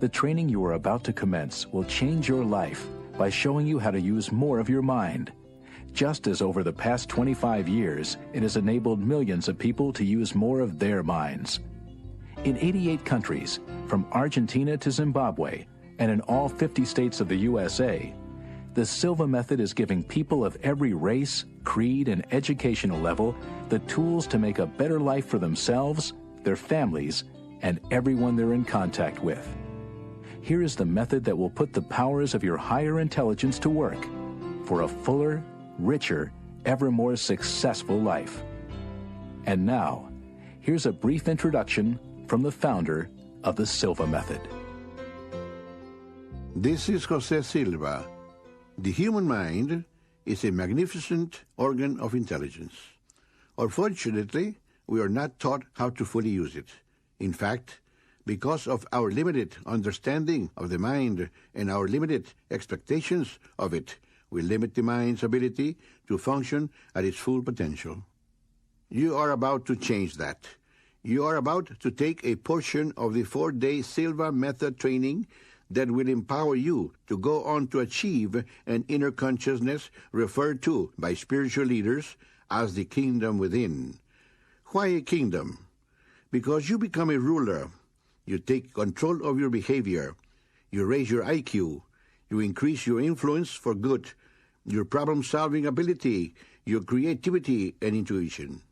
The training you are about to commence will change your life by showing you how to use more of your mind. Just as over the past 25 years, it has enabled millions of people to use more of their minds. In 88 countries, from Argentina to Zimbabwe, and in all 50 states of the USA, the Silva method is giving people of every race, creed, and educational level the tools to make a better life for themselves, their families, and everyone they're in contact with. Here is the method that will put the powers of your higher intelligence to work for a fuller, richer, ever more successful life. And now, here's a brief introduction from the founder of the Silva method. This is Jose Silva. The human mind is a magnificent organ of intelligence. Unfortunately, we are not taught how to fully use it. In fact, because of our limited understanding of the mind and our limited expectations of it, we limit the mind's ability to function at its full potential. You are about to change that. You are about to take a portion of the 4-day Silva method training that will empower you to go on to achieve an inner consciousness referred to by spiritual leaders as the kingdom within. Why a kingdom? Because you become a ruler. You take control of your behavior. You raise your IQ. You increase your influence for good, your problem-solving ability, your creativity and intuition.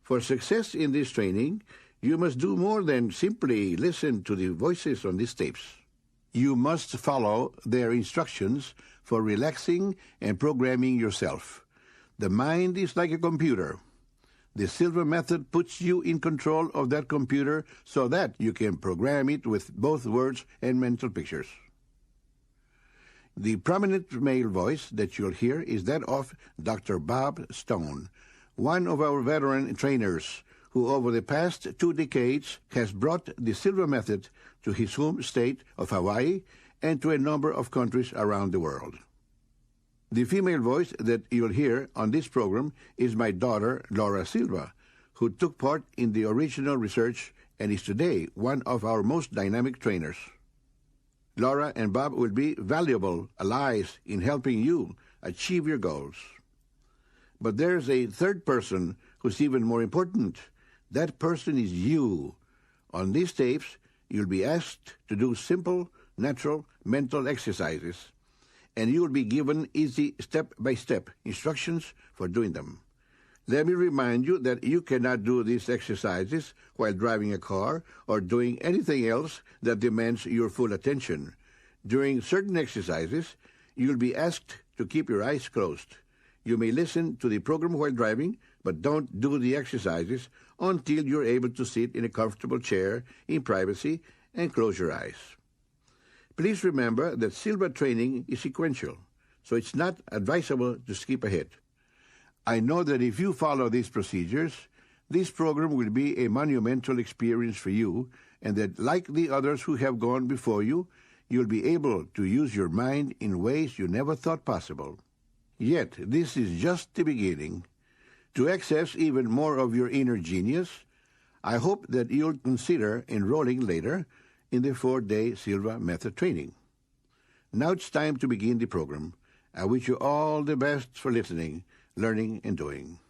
For success in this training, you must do more than simply listen to the voices on these tapes. You must follow their instructions for relaxing and programming yourself. The mind is like a computer. The Silva method puts you in control of that computer so that you can program it with both words and mental pictures. The prominent male voice that you'll hear is that of Dr. Bob Stone, one of our veteran trainers who over the past 2 decades has brought the Silva method to his home state of Hawaii and to a number of countries around the world. The female voice that you'll hear on this program is my daughter, Laura Silva, who took part in the original research and is today one of our most dynamic trainers. Laura and Bob will be valuable allies in helping you achieve your goals. But there's a third person who's even more important. That person is you. On these tapes, you'll be asked to do simple, natural mental exercises, and you will be given easy step-by-step instructions for doing them. Let me remind you that you cannot do these exercises while driving a car or doing anything else that demands your full attention. During certain exercises, you'll be asked to keep your eyes closed. You may listen to the program while driving, but don't do the exercises until you're able to sit in a comfortable chair in privacy and close your eyes. Please remember that Silva training is sequential, so it's not advisable to skip ahead. I know that if you follow these procedures, this program will be a monumental experience for you, and that like the others who have gone before you, you'll be able to use your mind in ways you never thought possible. Yet, this is just the beginning. To access even more of your inner genius, I hope that you'll consider enrolling later in the 4-day Silva method training. Now it's time to begin the program. I wish you all the best for listening, learning, and doing.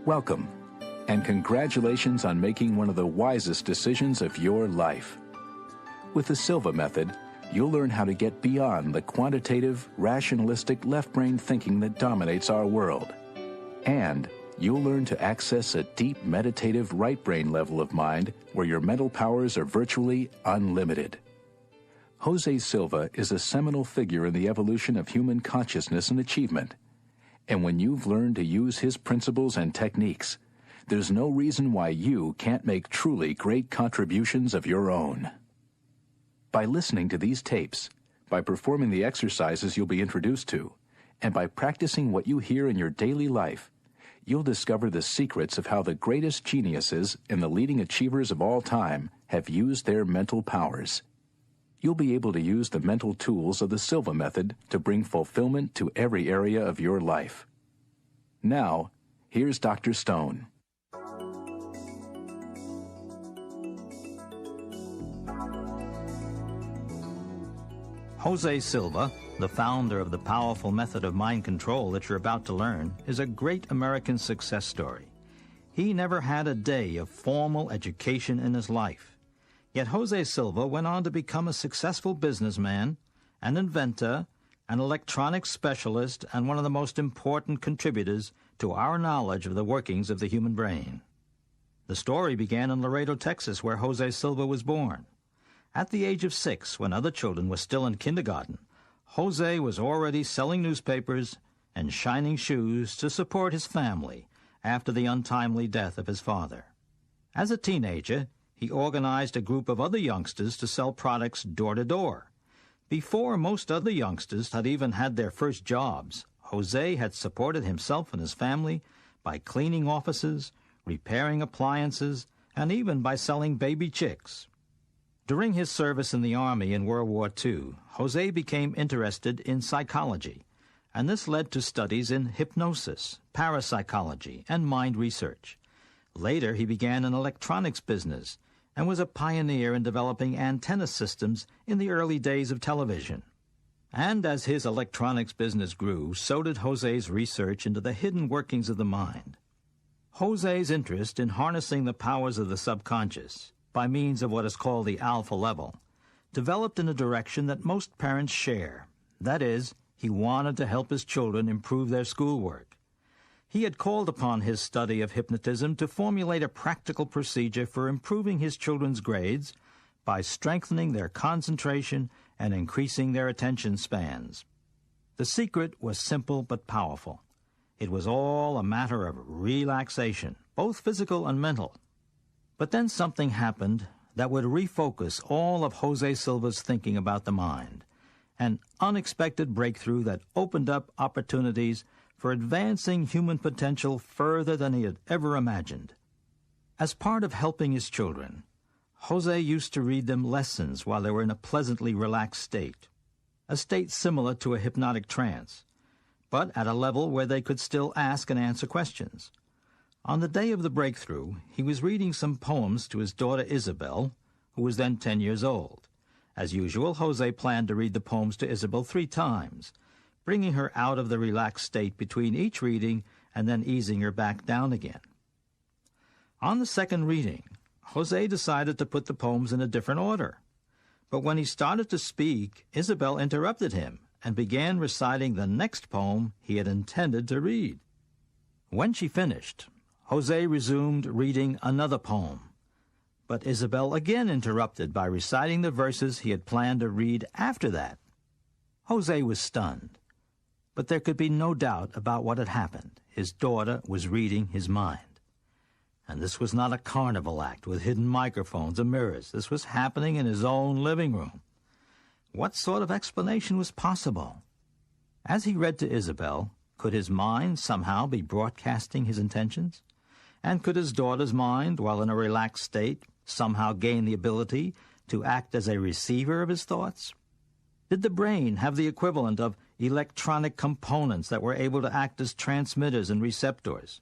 Welcome, and congratulations on making one of the wisest decisions of your life. With the Silva method, you'll learn how to get beyond the quantitative, rationalistic left-brain thinking that dominates our world. And you'll learn to access a deep, meditative right-brain level of mind where your mental powers are virtually unlimited. Jose Silva is a seminal figure in the evolution of human consciousness and achievement. And when you've learned to use his principles and techniques, there's no reason why you can't make truly great contributions of your own. By listening to these tapes, by performing the exercises you'll be introduced to, and by practicing what you hear in your daily life, you'll discover the secrets of how the greatest geniuses and the leading achievers of all time have used their mental powers. You'll be able to use the mental tools of the Silva method to bring fulfillment to every area of your life. Now, here's Dr. Stone. Jose Silva, the founder of the powerful method of mind control that you're about to learn, is a great American success story. He never had a day of formal education in his life. Yet Jose Silva went on to become a successful businessman, an inventor, an electronics specialist, and one of the most important contributors to our knowledge of the workings of the human brain. The story began in Laredo, Texas, where Jose Silva was born. At the age of 6, when other children were still in kindergarten, Jose was already selling newspapers and shining shoes to support his family after the untimely death of his father. As a teenager, he organized a group of other youngsters to sell products door to door. Before most other youngsters had even had their first jobs, Jose had supported himself and his family by cleaning offices, repairing appliances, and even by selling baby chicks. During his service in the Army in World War II, Jose became interested in psychology, and this led to studies in hypnosis, parapsychology, and mind research. Later, he began an electronics business and was a pioneer in developing antenna systems in the early days of television. And as his electronics business grew, so did Jose's research into the hidden workings of the mind. Jose's interest in harnessing the powers of the subconscious by means of what is called the alpha level developed in a direction that most parents share. That is, he wanted to help his children improve their schoolwork. He had called upon his study of hypnotism to formulate a practical procedure for improving his children's grades by strengthening their concentration and increasing their attention spans. The secret was simple but powerful. It was all a matter of relaxation, both physical and mental. But then something happened that would refocus all of Jose Silva's thinking about the mind, an unexpected breakthrough that opened up opportunities for advancing human potential further than he had ever imagined. As part of helping his children, Jose used to read them lessons while they were in a pleasantly relaxed state, a state similar to a hypnotic trance, but at a level where they could still ask and answer questions. On the day of the breakthrough, he was reading some poems to his daughter Isabel, who was then 10 years old. As usual, Jose planned to read the poems to Isabel 3 times, bringing her out of the relaxed state between each reading and then easing her back down again. On the second reading, Jose decided to put the poems in a different order. But when he started to speak, Isabel interrupted him and began reciting the next poem he had intended to read. When she finished, Jose resumed reading another poem, but Isabel again interrupted by reciting the verses he had planned to read after that. Jose was stunned, but there could be no doubt about what had happened. His daughter was reading his mind. And this was not a carnival act with hidden microphones or mirrors. This was happening in his own living room. What sort of explanation was possible? As he read to Isabel, could his mind somehow be broadcasting his intentions? And could his daughter's mind, while in a relaxed state, somehow gain the ability to act as a receiver of his thoughts? Did the brain have the equivalent of electronic components that were able to act as transmitters and receptors?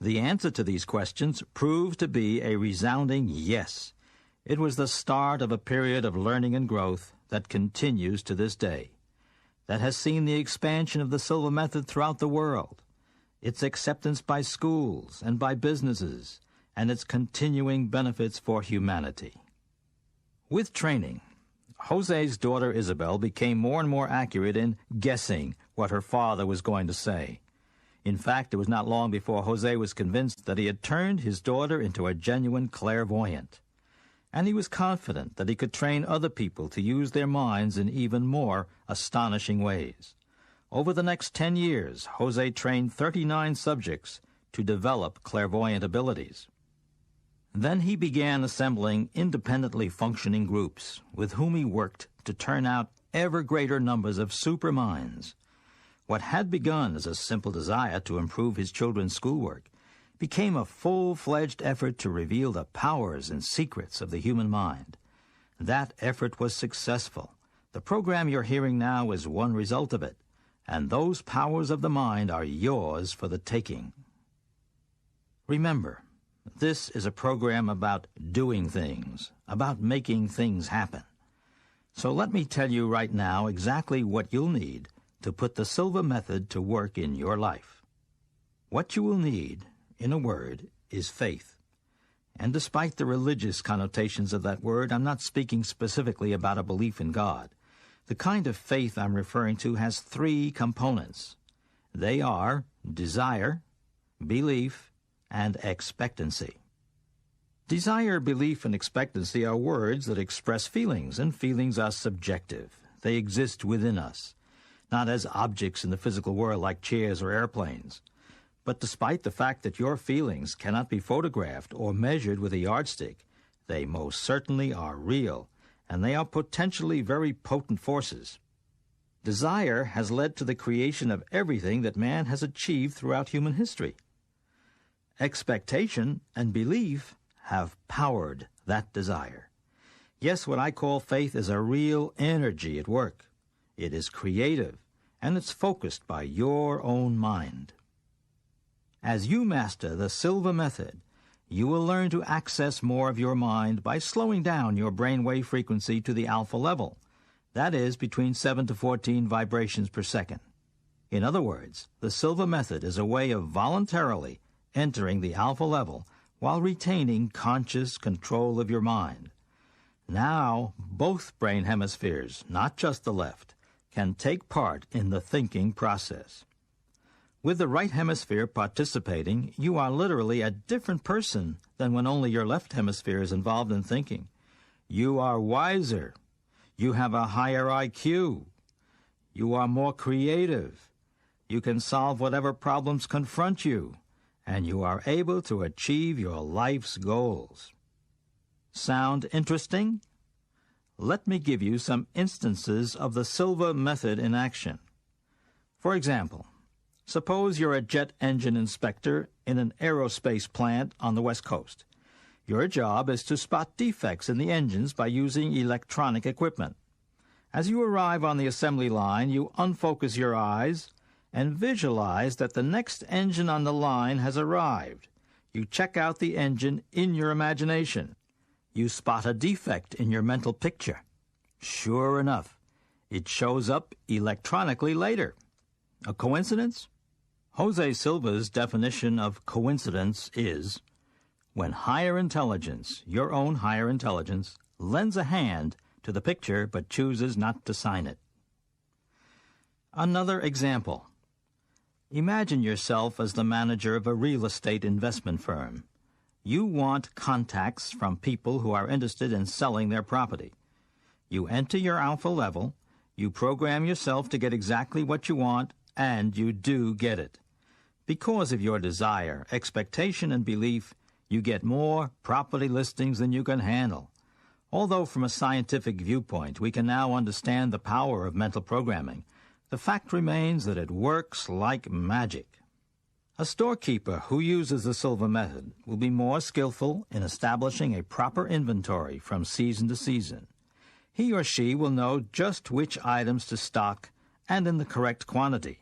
The answer to these questions proved to be a resounding yes. It was the start of a period of learning and growth that continues to this day, that has seen the expansion of the Silva method throughout the world, its acceptance by schools and by businesses, and its continuing benefits for humanity. With training, Jose's daughter Isabel became more and more accurate in guessing what her father was going to say. In fact, it was not long before Jose was convinced that he had turned his daughter into a genuine clairvoyant. And he was confident that he could train other people to use their minds in even more astonishing ways. Over the next 10 years, Jose trained 39 subjects to develop clairvoyant abilities. Then he began assembling independently functioning groups with whom he worked to turn out ever greater numbers of superminds. What had begun as a simple desire to improve his children's schoolwork became a full-fledged effort to reveal the powers and secrets of the human mind. That effort was successful. The program you're hearing now is one result of it, and those powers of the mind are yours for the taking. Remember, this is a program about doing things, about making things happen. So let me tell you right now exactly what you'll need to put the Silva method to work in your life. What you will need, in a word, is faith. And despite the religious connotations of that word, I'm not speaking specifically about a belief in God. The kind of faith I'm referring to has three components. They are desire, belief, and expectancy. Desire, belief, and expectancy are words that express feelings, and feelings are subjective. They exist within us, not as objects in the physical world like chairs or airplanes. But despite the fact that your feelings cannot be photographed or measured with a yardstick, they most certainly are real, and they are potentially very potent forces. Desire has led to the creation of everything that man has achieved throughout human history. Expectation and belief have powered that desire. Yes, what I call faith is a real energy at work. It is creative, and it's focused by your own mind. As you master the Silva method, you will learn to access more of your mind by slowing down your brainwave frequency to the alpha level. That is between 7 to 14 vibrations per second. In other words, the Silva method is a way of voluntarily entering the alpha level while retaining conscious control of your mind. Now, both brain hemispheres, not just the left, can take part in the thinking process. With the right hemisphere participating, you are literally a different person than when only your left hemisphere is involved in thinking. You are wiser. You have a higher IQ. You are more creative. You can solve whatever problems confront you, and you are able to achieve your life's goals. Sound interesting? Let me give you some instances of the Silva method in action. For example, suppose you're a jet engine inspector in an aerospace plant on the West Coast. Your job is to spot defects in the engines by using electronic equipment. As you arrive on the assembly line, you unfocus your eyes and visualize that the next engine on the line has arrived. You check out the engine in your imagination. You spot a defect in your mental picture. Sure enough, it shows up electronically later. A coincidence? Jose Silva's definition of coincidence is when higher intelligence, your own higher intelligence, lends a hand to the picture but chooses not to sign it. Another example. Imagine yourself as the manager of a real estate investment firm. You want contacts from people who are interested in selling their property. You enter your alpha level, you program yourself to get exactly what you want, and you do get it. Because of your desire, expectation, and belief, you get more property listings than you can handle. Although from a scientific viewpoint we can now understand the power of mental programming, the fact remains that it works like magic. A storekeeper who uses the Silva method will be more skillful in establishing a proper inventory from season to season. He or she will know just which items to stock and in the correct quantity.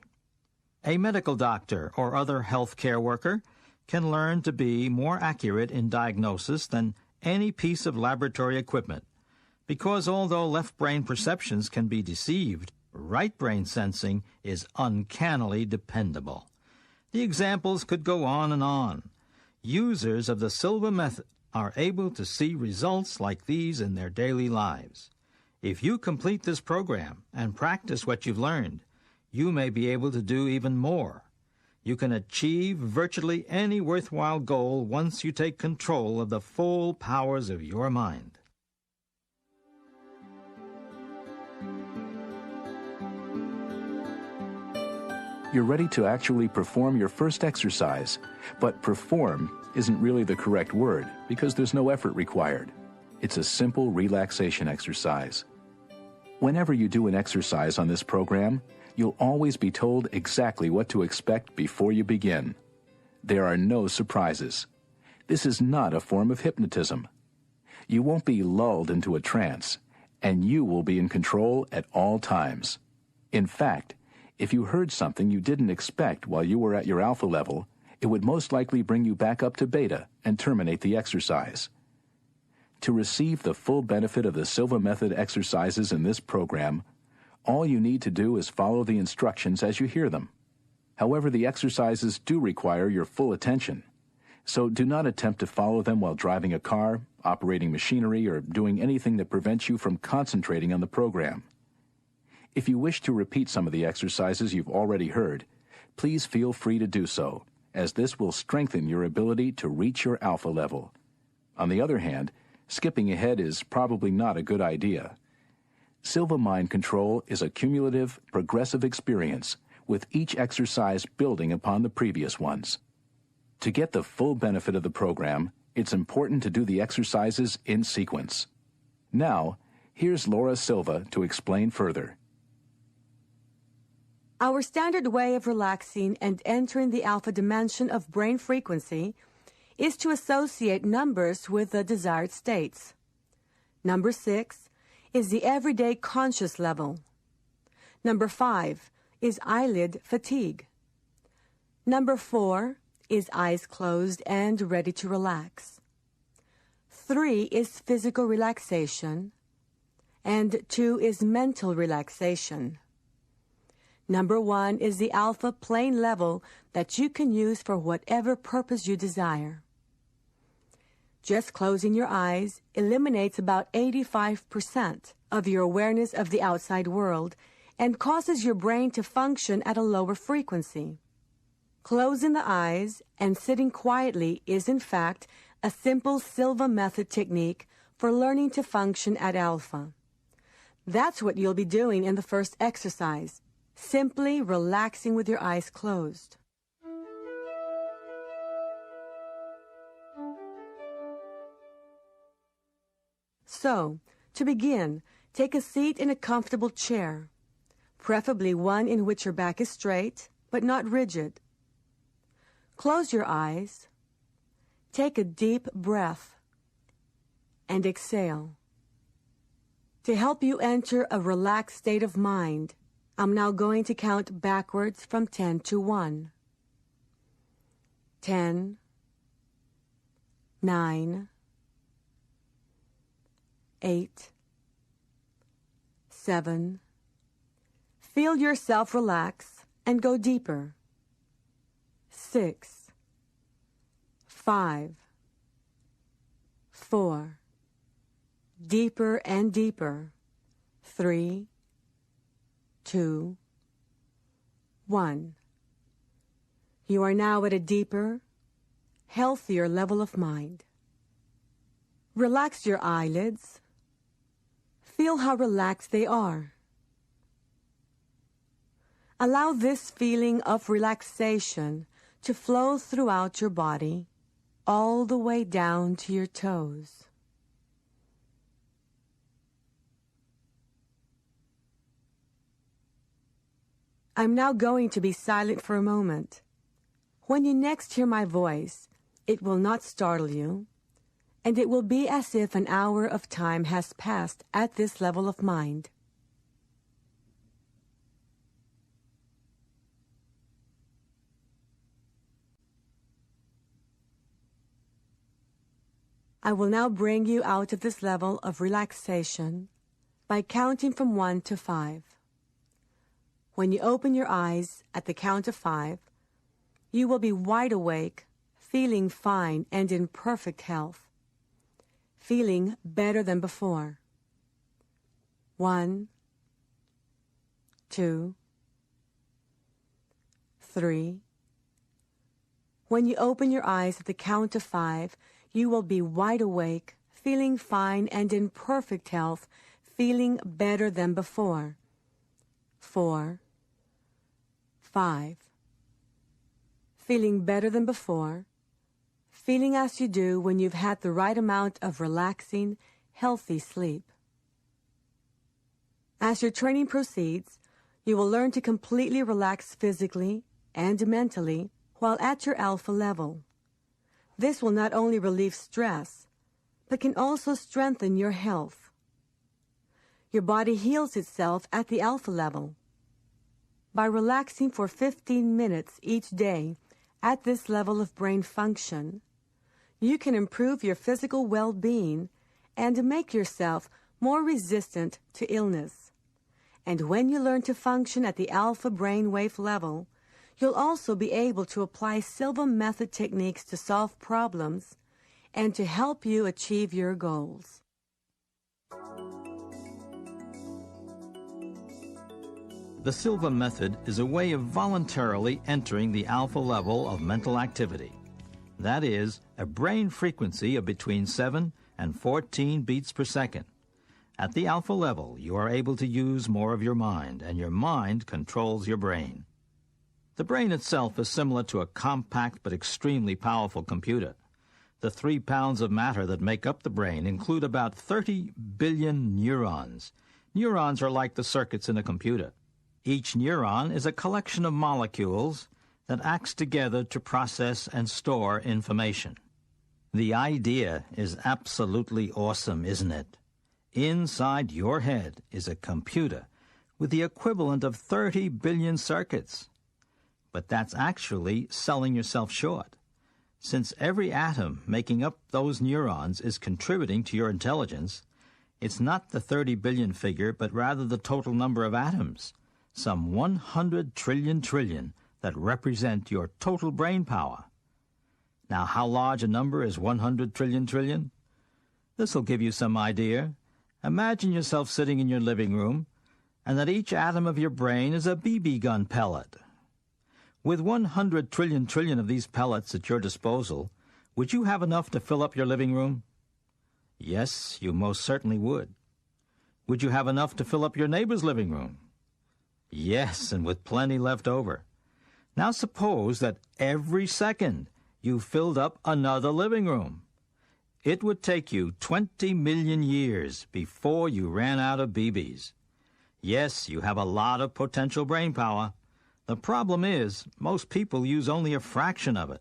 A medical doctor or other health care worker can learn to be more accurate in diagnosis than any piece of laboratory equipment, because although left brain perceptions can be deceived, right brain sensing is uncannily dependable. The examples could go on and on. Users of the Silva method are able to see results like these in their daily lives. If you complete this program and practice what you've learned, you may be able to do even more. You can achieve virtually any worthwhile goal once you take control of the full powers of your mind. You're ready to actually perform your first exercise, but perform isn't really the correct word because there's no effort required. It's a simple relaxation exercise. Whenever you do an exercise on this program, you'll always be told exactly what to expect before you begin. There are no surprises. This is not a form of hypnotism. You won't be lulled into a trance, and you will be in control at all times. In fact, if you heard something you didn't expect while you were at your alpha level, it would most likely bring you back up to beta and terminate the exercise. To receive the full benefit of the Silva method exercises in this program, all you need to do is follow the instructions as you hear them. However, the exercises do require your full attention, so do not attempt to follow them while driving a car, operating machinery, or doing anything that prevents you from concentrating on the program. If you wish to repeat some of the exercises you've already heard, please feel free to do so, as this will strengthen your ability to reach your alpha level. On the other hand, skipping ahead is probably not a good idea. Silva Mind Control is a cumulative, progressive experience, with each exercise building upon the previous ones. To get the full benefit of the program, it's important to do the exercises in sequence. Now, here's Laura Silva to explain further. Our standard way of relaxing and entering the alpha dimension of brain frequency is to associate numbers with the desired states. Number 6 is the everyday conscious level. Number 5 is eyelid fatigue. Number 4 is eyes closed and ready to relax. 3 is physical relaxation, and 2 is mental relaxation. Number 1 is the alpha plane level that you can use for whatever purpose you desire. Just closing your eyes eliminates about 85% of your awareness of the outside world and causes your brain to function at a lower frequency. Closing the eyes and sitting quietly is, in fact, a simple Silva method technique for learning to function at alpha. That's what you'll be doing in the first exercise, simply relaxing with your eyes closed. So, to begin, take a seat in a comfortable chair, preferably one in which your back is straight, but not rigid. Close your eyes, take a deep breath, and exhale. To help you enter a relaxed state of mind, I'm now going to count backwards from 10 to 1. 10, 9, 8, 7. Feel yourself relax and go deeper. 6, 5, 4. Deeper and deeper. 3, 2, 1. You are now at a deeper, healthier level of mind. Relax your eyelids. Feel how relaxed they are. Allow this feeling of relaxation to flow throughout your body, all the way down to your toes. I'm now going to be silent for a moment. When you next hear my voice, it will not startle you, and it will be as if an hour of time has passed at this level of mind. I will now bring you out of this level of relaxation by counting from 1 to 5. When you open your eyes at the count of 5, you will be wide awake, feeling fine and in perfect health, feeling better than before. 1, 2, 3. When you open your eyes at the count of 5, you will be wide awake, feeling fine and in perfect health, feeling better than before. 4, 5. Feeling better than before, feeling as you do when you've had the right amount of relaxing, healthy sleep. As your training proceeds, you will learn to completely relax physically and mentally while at your alpha level. This will not only relieve stress, but can also strengthen your health. Your body heals itself at the alpha level. By relaxing for 15 minutes each day at this level of brain function, you can improve your physical well-being and make yourself more resistant to illness. And when you learn to function at the alpha brainwave level, you'll also be able to apply Silva method techniques to solve problems and to help you achieve your goals. The Silva method is a way of voluntarily entering the alpha level of mental activity. That is, a brain frequency of between 7 and 14 beats per second. At the alpha level, you are able to use more of your mind, and your mind controls your brain. The brain itself is similar to a compact but extremely powerful computer. The 3 pounds of matter that make up the brain include about 30 billion neurons. Neurons are like the circuits in a computer. Each neuron is a collection of molecules that acts together to process and store information. The idea is absolutely awesome, isn't it? Inside your head is a computer with the equivalent of 30 billion circuits. But that's actually selling yourself short. Since every atom making up those neurons is contributing to your intelligence, it's not the 30 billion figure, but rather the total number of atoms, some 100 trillion that represent your total brain power. Now, how large a number is 100 trillion? This will give you some idea. Imagine yourself sitting in your living room, and that each atom of your brain is a BB gun pellet. With 100 trillion of these pellets at your disposal, would you have enough to fill up your living room? Yes, you most certainly would. Would you have enough to fill up your neighbor's living room? Yes, and with plenty left over. Now suppose that every second you filled up another living room. It would take you 20 million years before you ran out of BBs. Yes, you have a lot of potential brain power. The problem is, most people use only a fraction of it.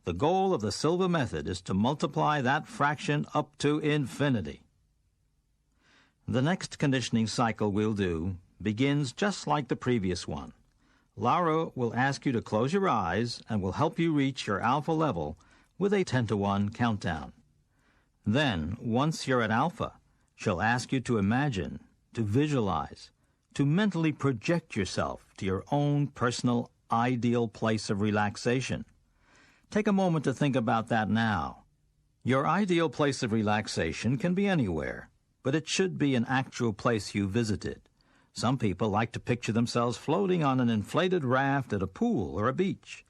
The goal of the Silva method is to multiply that fraction up to infinity. The next conditioning cycle we'll do begins just like the previous one. Laura will ask you to close your eyes and will help you reach your alpha level with a 10-to-1 countdown. Then, once you're at alpha, she'll ask you to imagine, to visualize, to mentally project yourself to your own personal ideal place of relaxation. Take a moment to think about that now. Your ideal place of relaxation can be anywhere, but it should be an actual place you visited. Some people like to picture themselves floating on an inflated raft at a pool or a beach.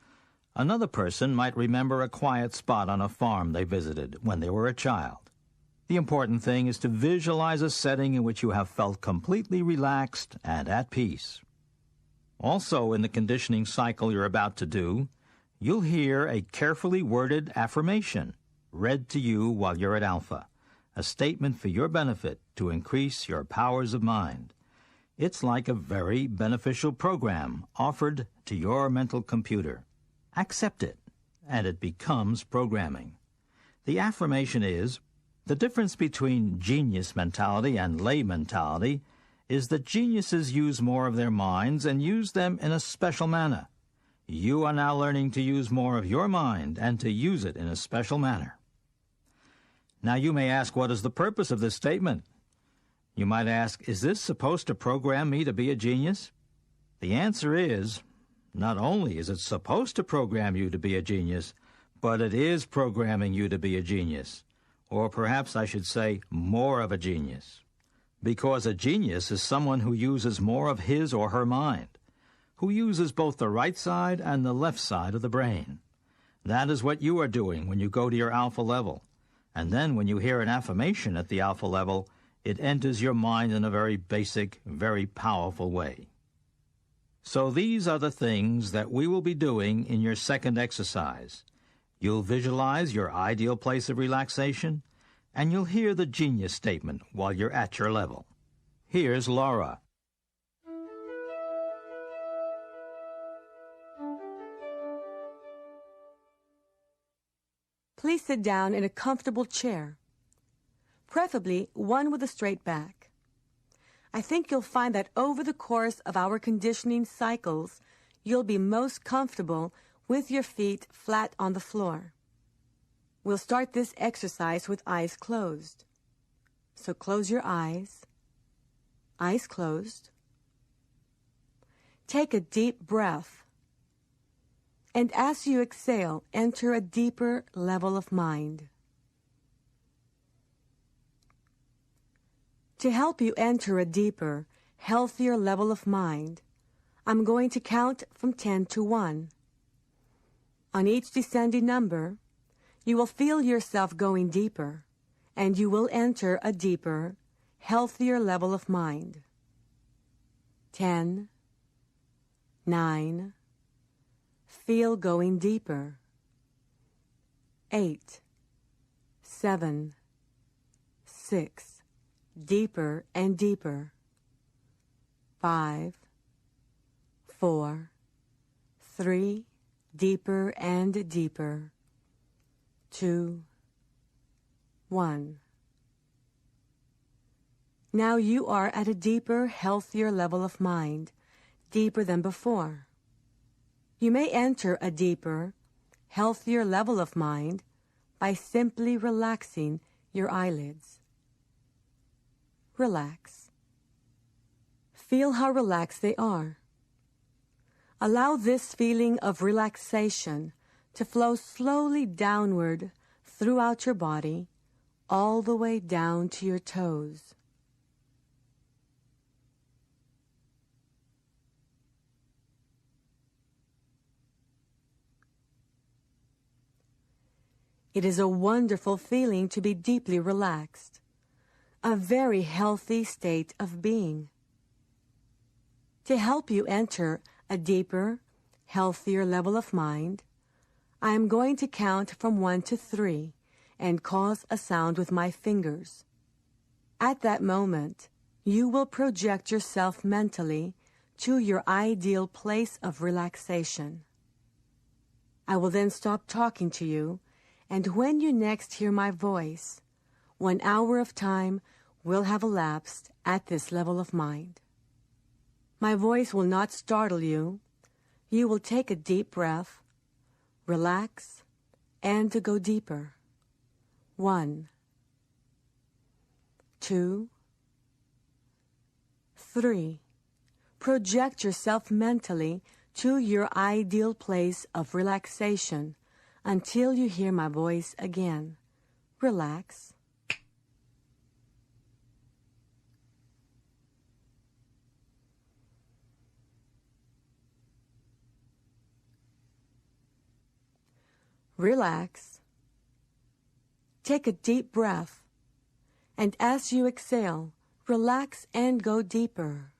Another person might remember a quiet spot on a farm they visited when they were a child. The important thing is to visualize a setting in which you have felt completely relaxed and at peace. Also, in the conditioning cycle you're about to do, you'll hear a carefully worded affirmation read to you while you're at alpha, a statement for your benefit to increase your powers of mind. It's like a very beneficial program offered to your mental computer. Accept it, and it becomes programming. The affirmation is, the difference between genius mentality and lay mentality is that geniuses use more of their minds and use them in a special manner. You are now learning to use more of your mind and to use it in a special manner. Now you may ask, what is the purpose of this statement? You might ask, is this supposed to program me to be a genius? The answer is, not only is it supposed to program you to be a genius, but it is programming you to be a genius. Or perhaps I should say, more of a genius. Because a genius is someone who uses more of his or her mind, who uses both the right side and the left side of the brain. That is what you are doing when you go to your alpha level. And then when you hear an affirmation at the alpha level, it enters your mind in a very basic, very powerful way. So these are the things that we will be doing in your second exercise. You'll visualize your ideal place of relaxation, and you'll hear the genius statement while you're at your level. Here's Laura. Please sit down in a comfortable chair, preferably one with a straight back. I think you'll find that over the course of our conditioning cycles, you'll be most comfortable with your feet flat on the floor. We'll start this exercise with eyes closed. So close your eyes, eyes closed. Take a deep breath, and as you exhale, enter a deeper level of mind. To help you enter a deeper, healthier level of mind, I'm going to count from 10 to 1. On each descending number, you will feel yourself going deeper, and you will enter a deeper, healthier level of mind. 10, 9, feel going deeper. 8, 7, 6, deeper and deeper. 5, 4, 3, deeper and deeper. 2, 1. Now you are at a deeper, healthier level of mind, deeper than before. You may enter a deeper, healthier level of mind by simply relaxing your eyelids. Relax. Feel how relaxed they are. Allow this feeling of relaxation to flow slowly downward throughout your body, all the way down to your toes. It is a wonderful feeling to be deeply relaxed, a very healthy state of being. To help you enter a deeper, healthier level of mind, I am going to count from 1 to 3 and cause a sound with my fingers. At that moment, you will project yourself mentally to your ideal place of relaxation. I will then stop talking to you, and when you next hear my voice, 1 hour of time will have elapsed at this level of mind. My voice will not startle you. You will take a deep breath, relax, and to go deeper. 1, 2, 3. Project yourself mentally to your ideal place of relaxation until you hear my voice again. Relax. Relax. Take a deep breath, and as you exhale, relax and go deeper.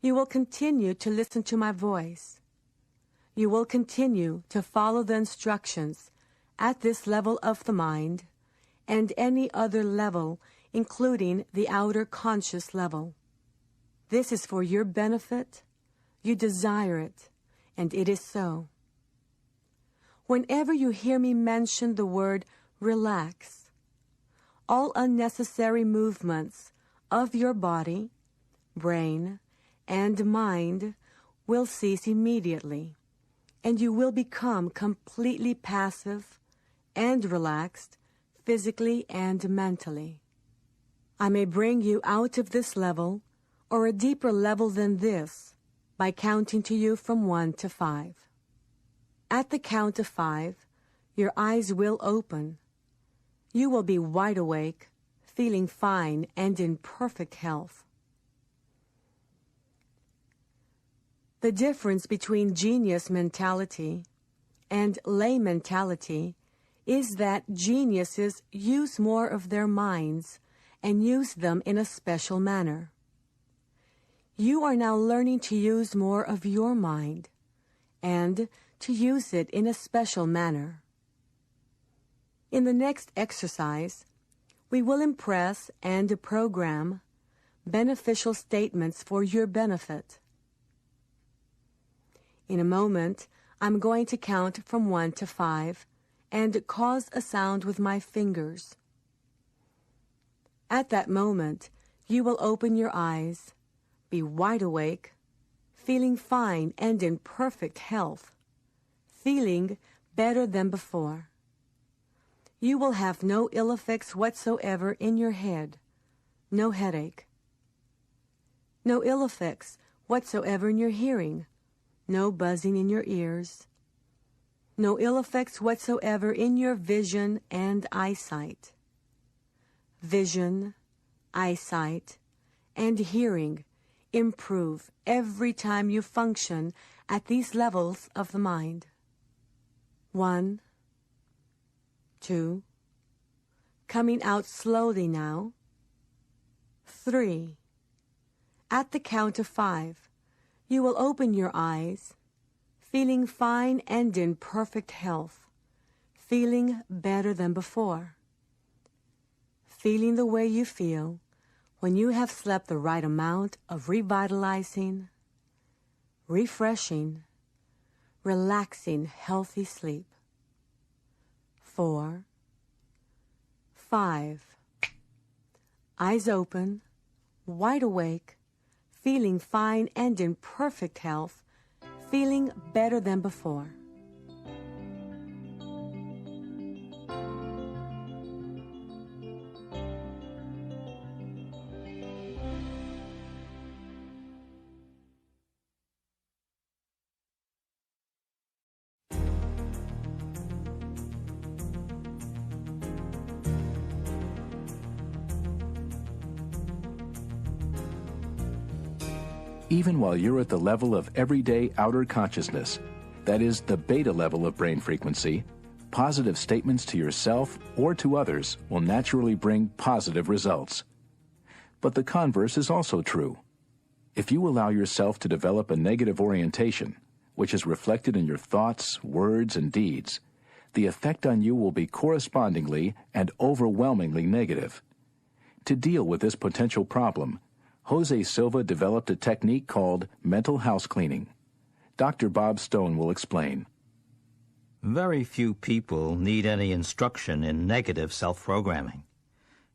You will continue to listen to my voice. You will continue to follow the instructions at this level of the mind and any other level, including the outer conscious level. This is for your benefit. You desire it, and it is so. Whenever you hear me mention the word relax, all unnecessary movements of your body, brain, and mind will cease immediately, and you will become completely passive and relaxed physically and mentally. I may bring you out of this level or a deeper level than this by counting to you from 1 to 5. At the count of 5, your eyes will open. You will be wide awake, feeling fine and in perfect health. The difference between genius mentality and lay mentality is that geniuses use more of their minds and use them in a special manner. You are now learning to use more of your mind and to use it in a special manner. In the next exercise, we will impress and program beneficial statements for your benefit. In a moment, I'm going to count from 1 to 5 and cause a sound with my fingers. At that moment, you will open your eyes, be wide awake, feeling fine and in perfect health, feeling better than before. you will have no ill effects whatsoever in your head, no headache. No ill effects whatsoever in your hearing, no buzzing in your ears. No ill effects whatsoever in your vision and eyesight. Vision, eyesight, and hearing improve every time you function at these levels of the mind. 1, 2, coming out slowly now. 3. At the count of 5, you will open your eyes, feeling fine and in perfect health, feeling better than before, feeling the way you feel when you have slept the right amount of revitalizing, refreshing, relaxing, healthy sleep. 4, 5. Eyes open, wide awake, feeling fine and in perfect health, feeling better than before. Even while you're at the level of everyday outer consciousness, that is, the beta level of brain frequency, positive statements to yourself or to others will naturally bring positive results. But the converse is also true. If you allow yourself to develop a negative orientation, which is reflected in your thoughts, words, and deeds, the effect on you will be correspondingly and overwhelmingly negative. To deal with this potential problem, Jose Silva developed a technique called mental house cleaning. Dr. Bob Stone will explain. Very few people need any instruction in negative self-programming.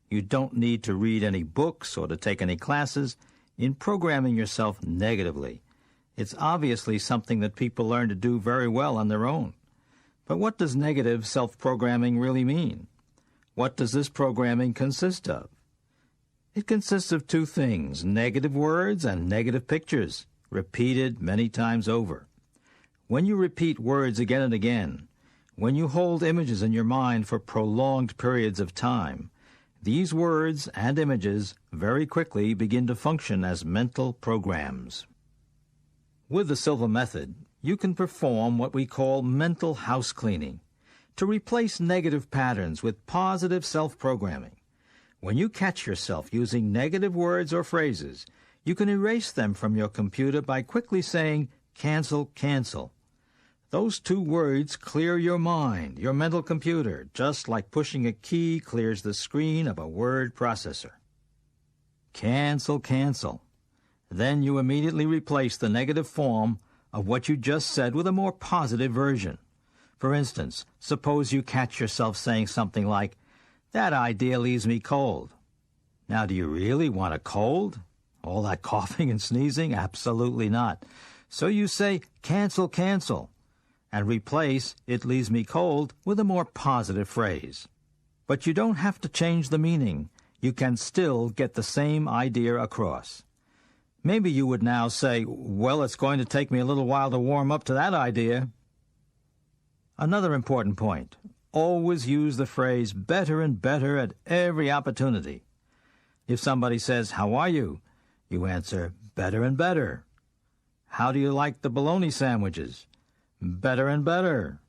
You don't need to read any books or to take any classes in programming yourself negatively. It's obviously something that people learn to do very well on their own. But what does negative self-programming really mean? What does this programming consist of? It consists of two things, negative words and negative pictures, repeated many times over. When you repeat words again and again, when you hold images in your mind for prolonged periods of time, these words and images very quickly begin to function as mental programs. With the Silva method, you can perform what we call mental house cleaning, to replace negative patterns with positive self-programming. When you catch yourself using negative words or phrases, you can erase them from your computer by quickly saying, cancel, cancel. Those two words clear your mind, your mental computer, just like pushing a key clears the screen of a word processor. Cancel, cancel. Then you immediately replace the negative form of what you just said with a more positive version. For instance, suppose you catch yourself saying something like, that idea leaves me cold. Now, do you really want a cold? All that coughing and sneezing? Absolutely not. So you say, cancel, cancel, and replace it leaves me cold with a more positive phrase. But you don't have to change the meaning. You can still get the same idea across. Maybe you would now say, well, it's going to take me a little while to warm up to that idea. Another important point. Always use the phrase better and better at every opportunity. If somebody says, how are you? You answer, better and better. How do you like the bologna sandwiches? Better and better.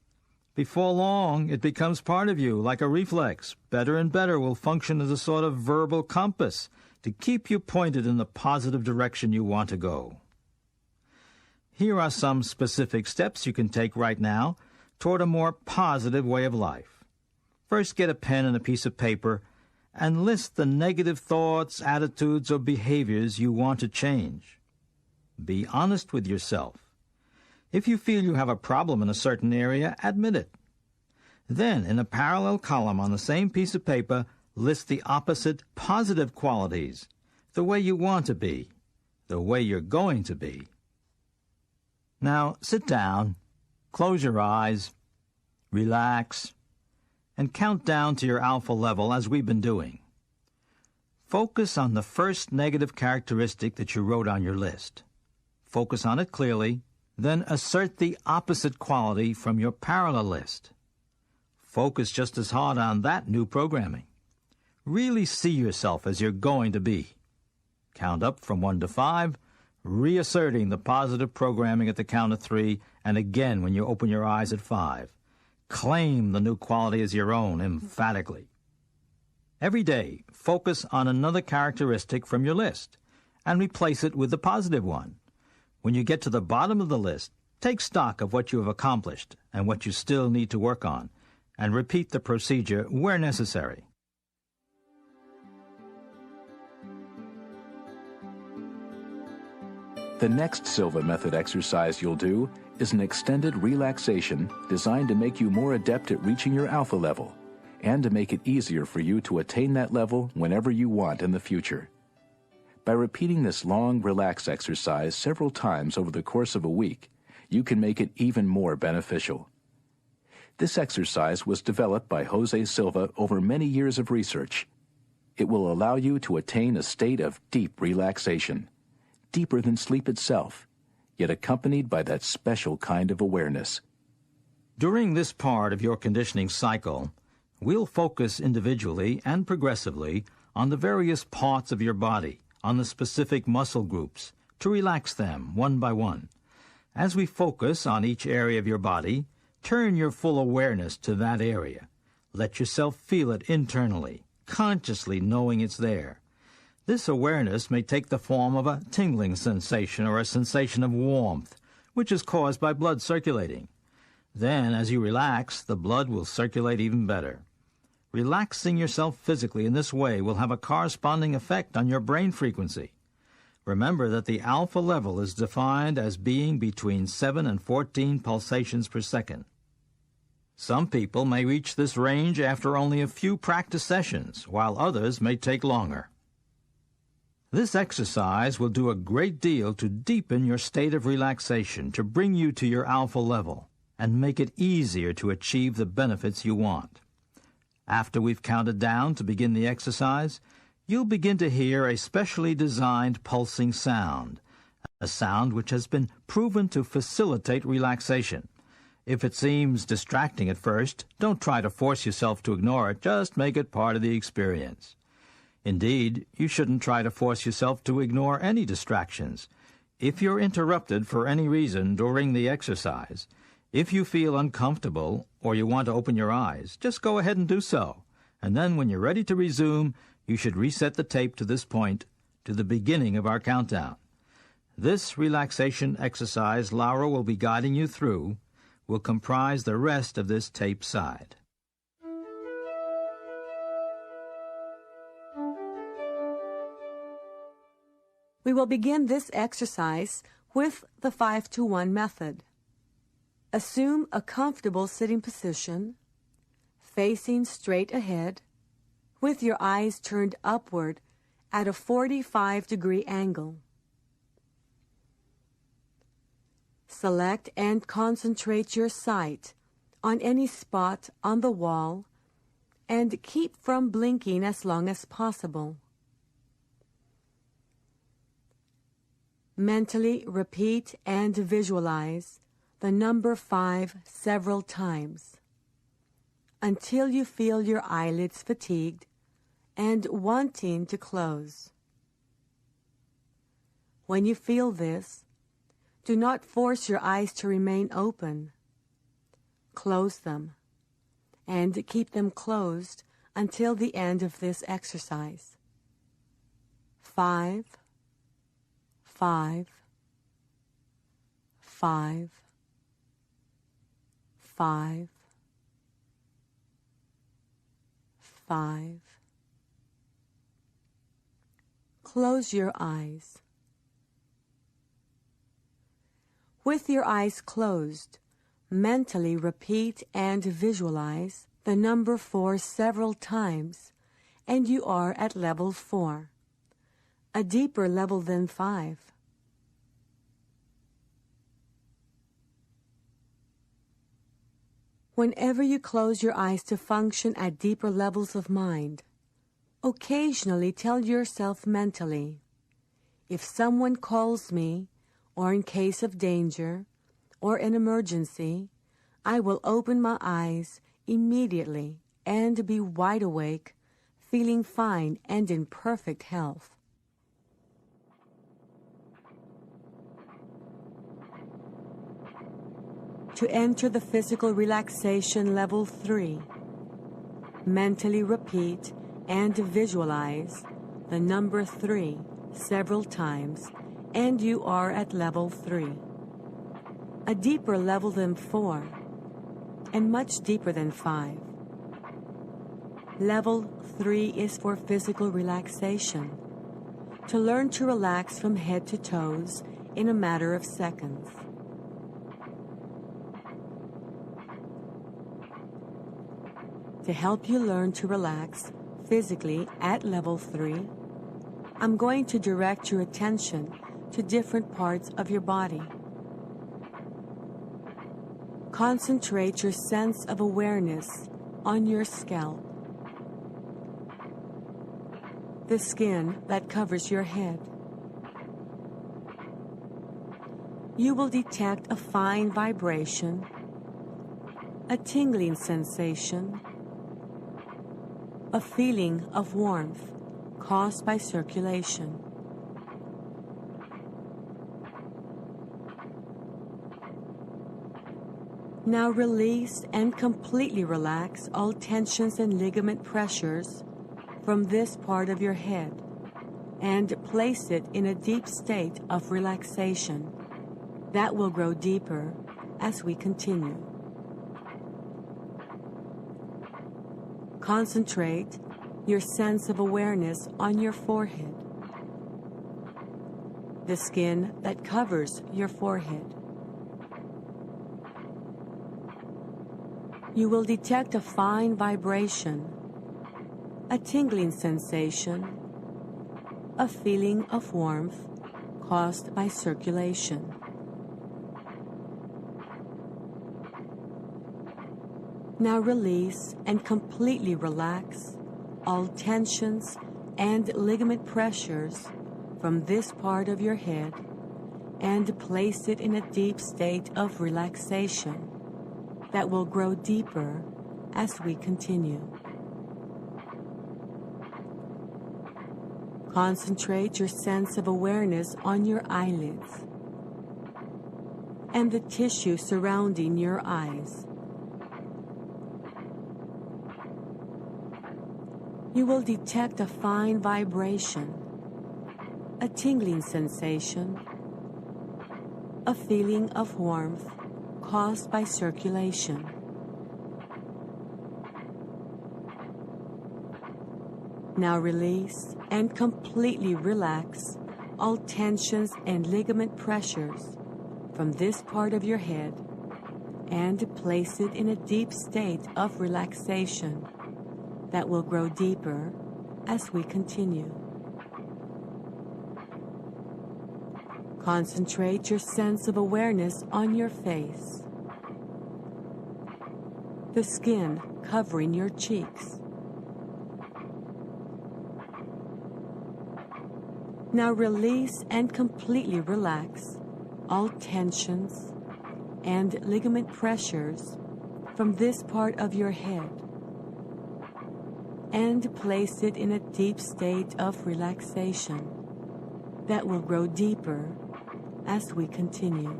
Before long, it becomes part of you, like a reflex. Better and better will function as a sort of verbal compass to keep you pointed in the positive direction you want to go. Here are some specific steps you can take right now toward a more positive way of life. First, get a pen and a piece of paper and list the negative thoughts, attitudes, or behaviors you want to change. Be honest with yourself. If you feel you have a problem in a certain area, admit it. Then, in a parallel column on the same piece of paper, list the opposite positive qualities, the way you want to be, the way you're going to be. Now, sit down. Close your eyes, relax, and count down to your alpha level as we've been doing. Focus on the first negative characteristic that you wrote on your list. Focus on it clearly, then assert the opposite quality from your parallel list. Focus just as hard on that new programming. Really see yourself as you're going to be. Count up from 1 to 5, reasserting the positive programming at the count of 3, and again when you open your eyes at 5. Claim the new quality as your own emphatically. Every day, focus on another characteristic from your list and replace it with the positive one. When you get to the bottom of the list, take stock of what you have accomplished and what you still need to work on, and repeat the procedure where necessary. The next Silva method exercise you'll do is an extended relaxation designed to make you more adept at reaching your alpha level and to make it easier for you to attain that level whenever you want in the future. By repeating this long, relax exercise several times over the course of a week, you can make it even more beneficial. This exercise was developed by Jose Silva over many years of research. It will allow you to attain a state of deep relaxation, deeper than sleep itself, yet accompanied by that special kind of awareness. During this part of your conditioning cycle, we'll focus individually and progressively on the various parts of your body, on the specific muscle groups, to relax them one by one. As we focus on each area of your body, turn your full awareness to that area. Let yourself feel it internally, consciously knowing it's there. This awareness may take the form of a tingling sensation or a sensation of warmth, which is caused by blood circulating. Then, as you relax, the blood will circulate even better. Relaxing yourself physically in this way will have a corresponding effect on your brain frequency. Remember that the alpha level is defined as being between 7 and 14 pulsations per second. Some people may reach this range after only a few practice sessions, while others may take longer. This exercise will do a great deal to deepen your state of relaxation, to bring you to your alpha level, and make it easier to achieve the benefits you want. After we've counted down to begin the exercise, you'll begin to hear a specially designed pulsing sound, a sound which has been proven to facilitate relaxation. If it seems distracting at first, don't try to force yourself to ignore it, just make it part of the experience. Indeed, you shouldn't try to force yourself to ignore any distractions. If you're interrupted for any reason during the exercise, if you feel uncomfortable or you want to open your eyes, just go ahead and do so. And then when you're ready to resume, you should reset the tape to this point, to the beginning of our countdown. This relaxation exercise Laura will be guiding you through will comprise the rest of this tape side. We will begin this exercise with the 5-to-1 method. Assume a comfortable sitting position, facing straight ahead, with your eyes turned upward at a 45-degree angle. Select and concentrate your sight on any spot on the wall and keep from blinking as long as possible. Mentally repeat and visualize the number 5 several times until you feel your eyelids fatigued and wanting to close. When you feel this, do not force your eyes to remain open. Close them and keep them closed until the end of this exercise. 5, 5, 5, 5, 5. Close your eyes. With your eyes closed, mentally repeat and visualize the number 4 several times, and you are at level 4, a deeper level than 5. Whenever you close your eyes to function at deeper levels of mind, occasionally tell yourself mentally, if someone calls me, or in case of danger, or an emergency, I will open my eyes immediately and be wide awake, feeling fine and in perfect health. To enter the physical relaxation level 3, mentally repeat and visualize the number 3 several times, and you are at level 3. A deeper level than 4, and much deeper than 5. Level 3 is for physical relaxation, to learn to relax from head to toes in a matter of seconds. To help you learn to relax physically at level 3, I'm going to direct your attention to different parts of your body. Concentrate your sense of awareness on your scalp, the skin that covers your head. You will detect a fine vibration, a tingling sensation, a feeling of warmth caused by circulation. Now release and completely relax all tensions and ligament pressures from this part of your head and place it in a deep state of relaxation that will grow deeper as we continue. Concentrate your sense of awareness on your forehead, the skin that covers your forehead. You will detect a fine vibration, a tingling sensation, a feeling of warmth caused by circulation. Now release and completely relax all tensions and ligament pressures from this part of your head and place it in a deep state of relaxation that will grow deeper as we continue. Concentrate your sense of awareness on your eyelids and the tissue surrounding your eyes. You will detect a fine vibration, a tingling sensation, a feeling of warmth caused by circulation. Now release and completely relax all tensions and ligament pressures from this part of your head and place it in a deep state of relaxation that will grow deeper as we continue. Concentrate your sense of awareness on your face, the skin covering your cheeks. Now release and completely relax all tensions and ligament pressures from this part of your head and place it in a deep state of relaxation that will grow deeper as we continue.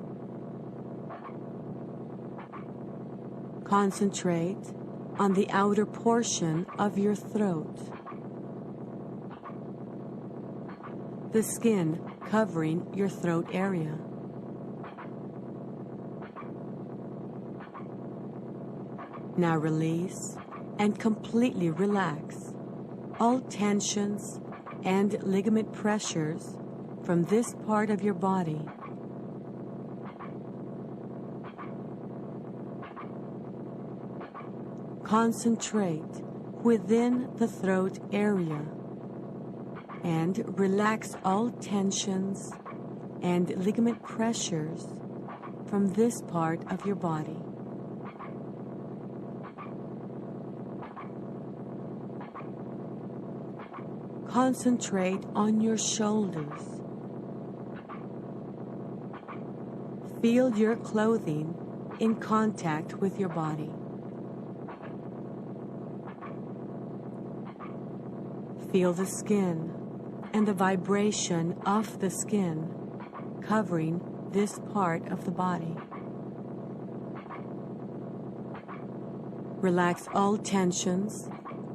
Concentrate on the outer portion of your throat, the skin covering your throat area. Now release and completely relax all tensions and ligament pressures from this part of your body. Concentrate within the throat area and relax all tensions and ligament pressures from this part of your body. Concentrate on your shoulders. Feel your clothing in contact with your body. Feel the skin and the vibration of the skin covering this part of the body. Relax all tensions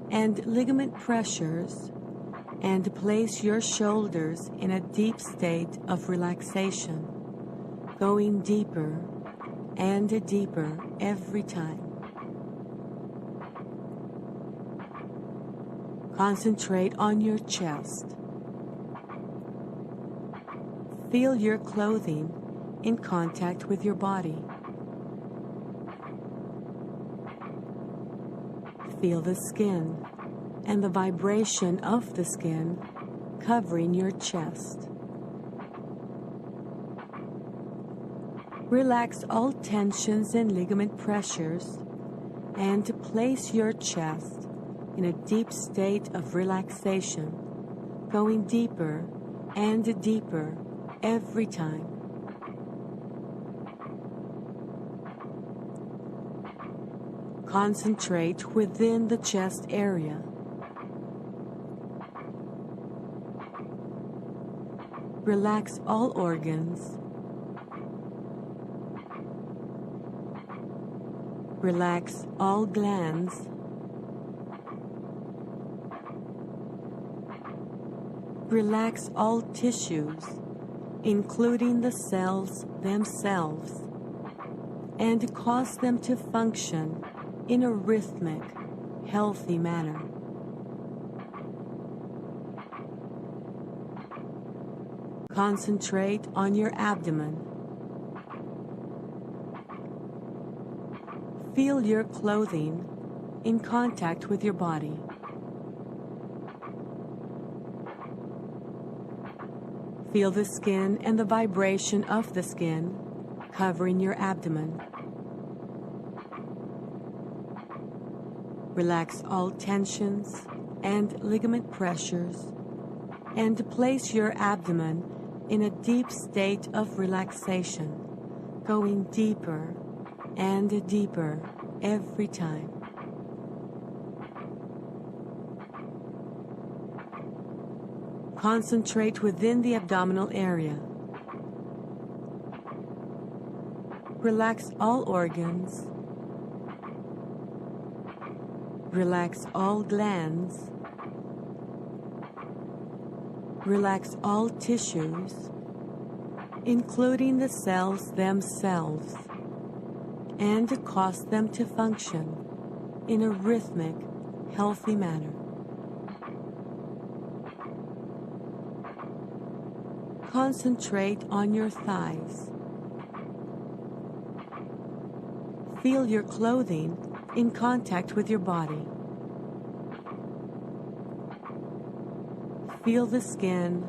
and ligament pressures and place your shoulders in a deep state of relaxation, going deeper and deeper every time. Concentrate on your chest. Feel your clothing in contact with your body. Feel the skin and the vibration of the skin covering your chest. Relax all tensions and ligament pressures and place your chest in a deep state of relaxation, going deeper and deeper every time. Concentrate within the chest area. Relax all organs. Relax all glands. Relax all tissues, including the cells themselves, and cause them to function in a rhythmic, healthy manner. Concentrate on your abdomen. Feel your clothing in contact with your body. Feel the skin and the vibration of the skin covering your abdomen. Relax all tensions and ligament pressures and place your abdomen in a deep state of relaxation, going deeper and deeper every time. Concentrate within the abdominal area. Relax all organs. Relax all glands. Relax all tissues, including the cells themselves, and cause them to function in a rhythmic, healthy manner. Concentrate on your thighs. Feel your clothing in contact with your body. Feel the skin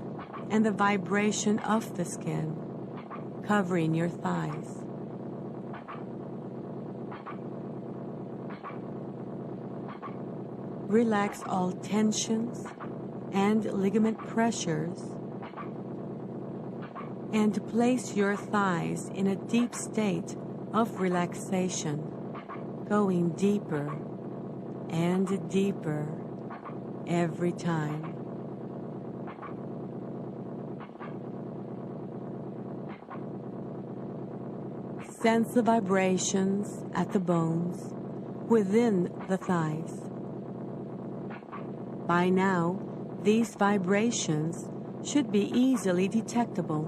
and the vibration of the skin covering your thighs. Relax all tensions and ligament pressures and place your thighs in a deep state of relaxation, going deeper and deeper every time. Sense the vibrations at the bones within the thighs. By now, these vibrations should be easily detectable.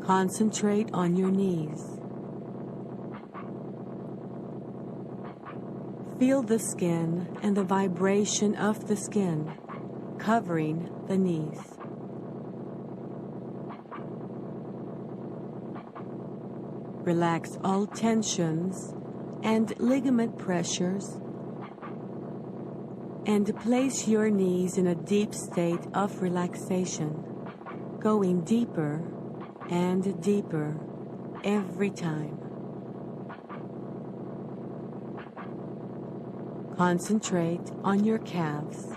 Concentrate on your knees. Feel the skin and the vibration of the skin covering the knees. Relax all tensions and ligament pressures and place your knees in a deep state of relaxation, going deeper and deeper every time. Concentrate on your calves.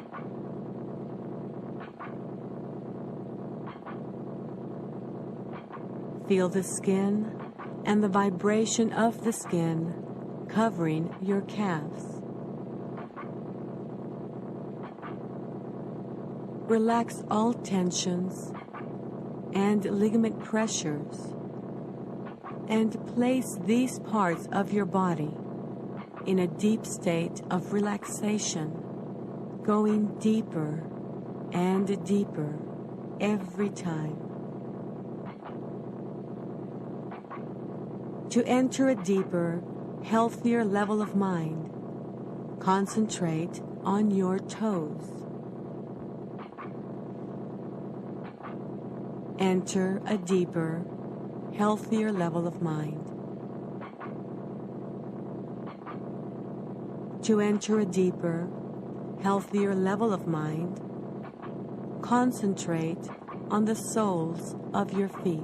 Feel the skin and the vibration of the skin covering your calves. Relax all tensions and ligament pressures and place these parts of your body in a deep state of relaxation, going deeper and deeper every time. To enter a deeper, healthier level of mind, concentrate on your toes. Enter a deeper, healthier level of mind. To enter a deeper, healthier level of mind, concentrate on the soles of your feet.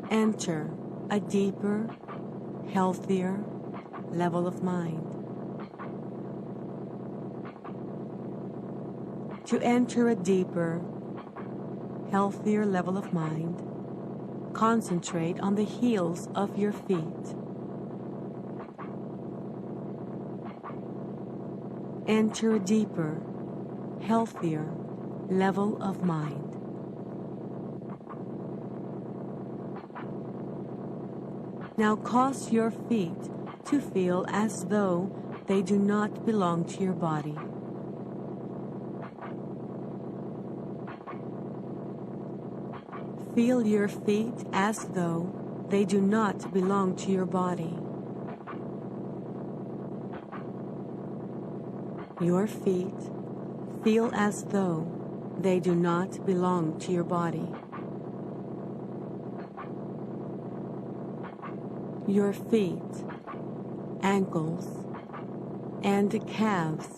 Enter a deeper, healthier level of mind. To enter a deeper, healthier level of mind, concentrate on the heels of your feet. Enter a deeper, healthier level of mind. Now cause your feet to feel as though they do not belong to your body. Feel your feet as though they do not belong to your body. Your feet feel as though they do not belong to your body. Your feet, ankles, and calves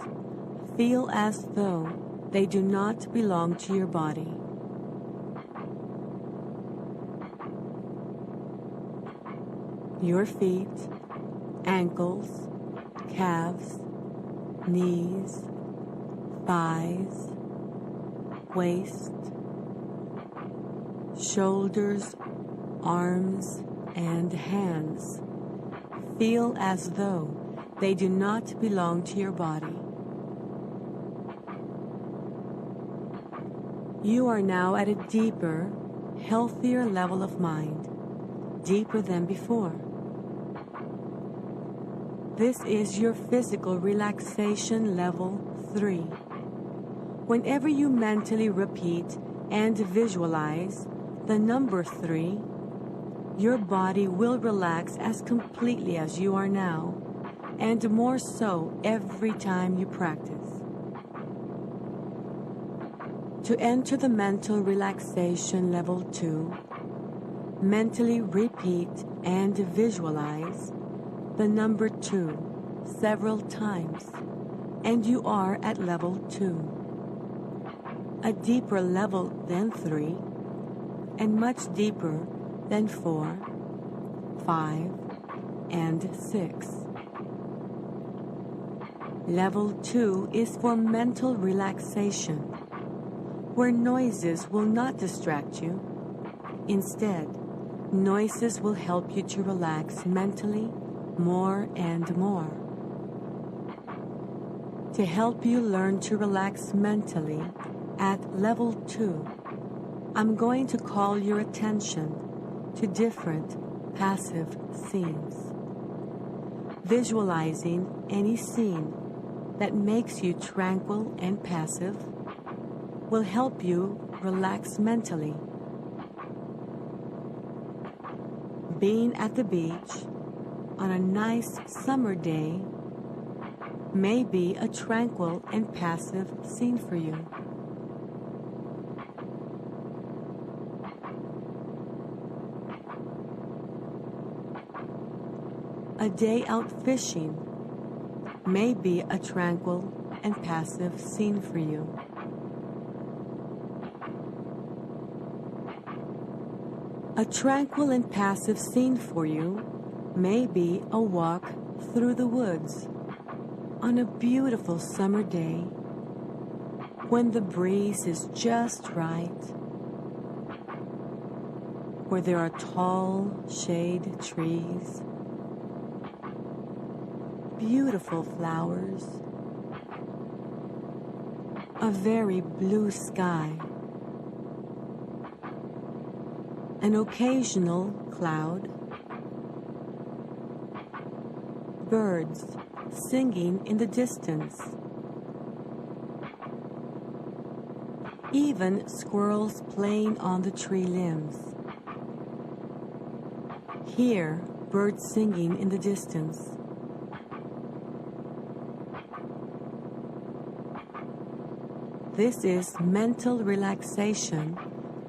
feel as though they do not belong to your body. Your feet, ankles, calves, knees, thighs, waist, shoulders, arms, and hands feel as though they do not belong to your body. You are now at a deeper, healthier level of mind, deeper than before. This is your physical relaxation level 3. Whenever you mentally repeat and visualize the number 3, your body will relax as completely as you are now, and more so every time you practice. To enter the mental relaxation level 2, mentally repeat and visualize the number 2 several times, and you are at level 2. A deeper level than 3, and much deeper than 4, 5, and 6. Level 2 is for mental relaxation, where noises will not distract you. Instead, noises will help you to relax mentally more and more. To help you learn to relax mentally at level 2, I'm going to call your attention to different passive scenes. Visualizing any scene that makes you tranquil and passive will help you relax mentally. Being at the beach on a nice summer day may be a tranquil and passive scene for you. A day out fishing may be a tranquil and passive scene for you. A tranquil and passive scene for you Maybe a walk through the woods on a beautiful summer day when the breeze is just right, where there are tall shade trees, beautiful flowers, a very blue sky, an occasional cloud, birds singing in the distance, even squirrels playing on the tree limbs. Hear birds singing in the distance. This is mental relaxation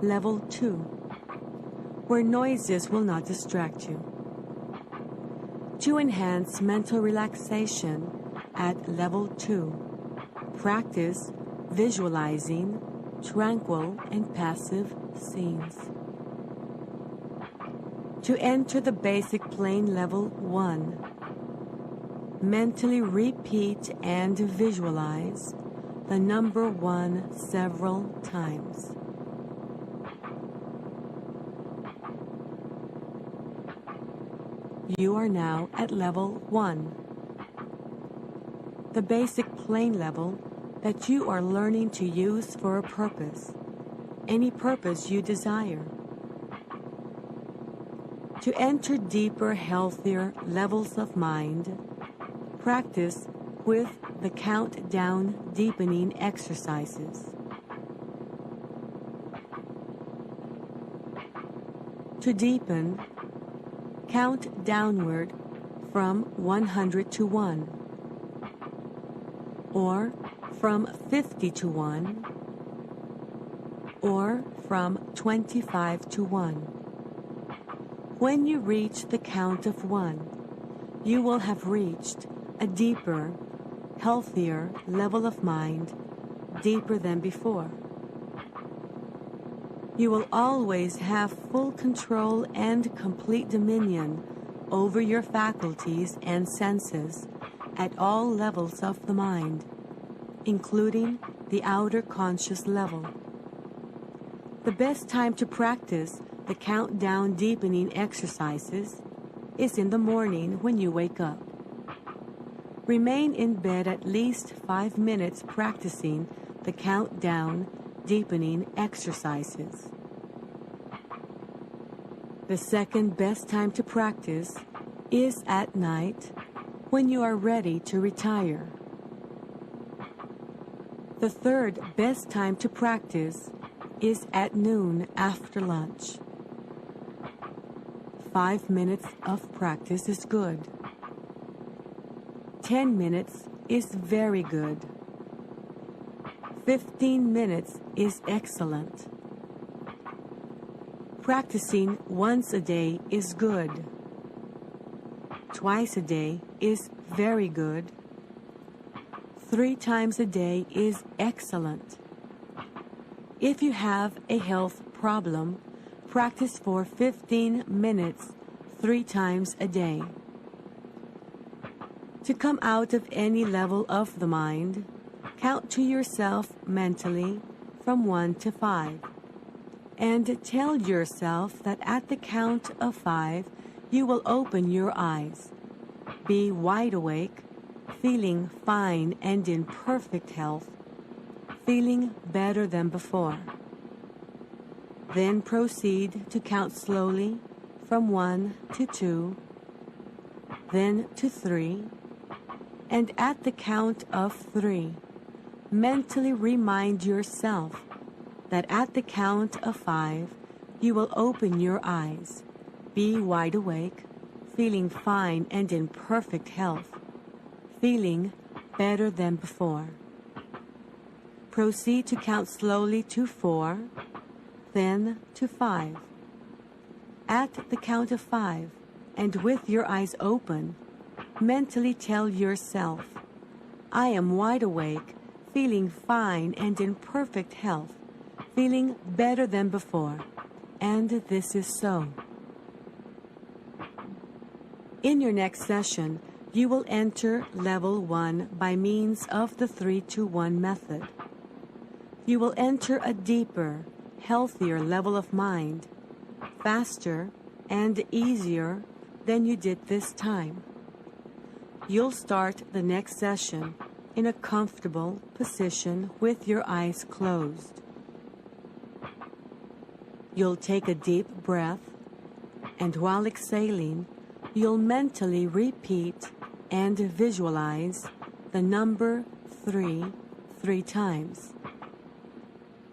level 2, where noises will not distract you. To enhance mental relaxation at level 2, practice visualizing tranquil and passive scenes. To enter the basic plane level 1, mentally repeat and visualize the number 1 several times. You are now at level 1, the basic plane level that you are learning to use for a purpose, any purpose you desire. To enter deeper, healthier levels of mind, practice with the countdown deepening exercises. To deepen, count downward from 100 to 1, or from 50 to 1, or from 25 to 1. When you reach the count of 1, you will have reached a deeper, healthier level of mind, deeper than before. You will always have full control and complete dominion over your faculties and senses at all levels of the mind, including the outer conscious level. The best time to practice the countdown deepening exercises is in the morning when you wake up. Remain in bed at least 5 minutes practicing the countdown deepening exercises. The second best time to practice is at night when you are ready to retire. The third best time to practice is at noon after lunch. 5 minutes of practice is good. 10 minutes is very good. 15 minutes is excellent. Practicing once a day is good. Twice a day is very good. 3 times a day is excellent. If you have a health problem, practice for 15 minutes 3 times a day. To come out of any level of the mind, count to yourself mentally from 1 to 5, and tell yourself that at the count of 5, you will open your eyes, be wide awake, feeling fine and in perfect health, feeling better than before. Then proceed to count slowly from 1 to 2, then to 3, and at the count of 3, mentally remind yourself that at the count of 5, you will open your eyes, be wide awake, feeling fine and in perfect health, feeling better than before. Proceed to count slowly to 4, then to 5. At the count of 5, and with your eyes open, mentally tell yourself, I am wide awake, feeling fine and in perfect health, feeling better than before, and this is so. In your next session, you will enter Level 1 by means of the 3-2-1 method. You will enter a deeper, healthier level of mind, faster and easier than you did this time. You'll start the next session in a comfortable position with your eyes closed. You'll take a deep breath, and while exhaling, you'll mentally repeat and visualize the number 3 times.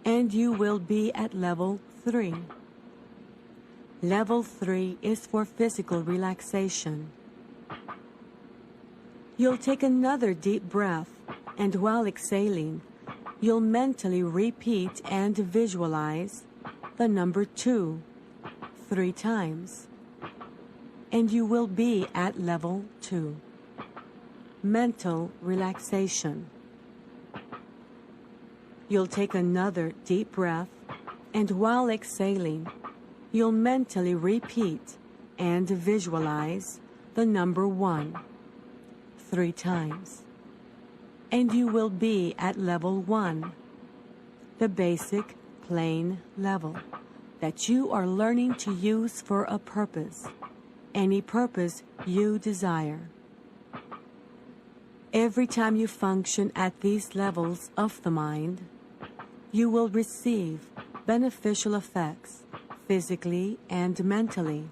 And you will be at Level 3. Level 3 is for physical relaxation. You'll take another deep breath, and while exhaling, you'll mentally repeat and visualize the number 2 3 times. And you will be at Level 2. Mental relaxation. You'll take another deep breath, and while exhaling, you'll mentally repeat and visualize the number 1 3 times. And you will be at Level 1, the basic, plain level that you are learning to use for a purpose, any purpose you desire. Every time you function at these levels of the mind, you will receive beneficial effects physically and mentally.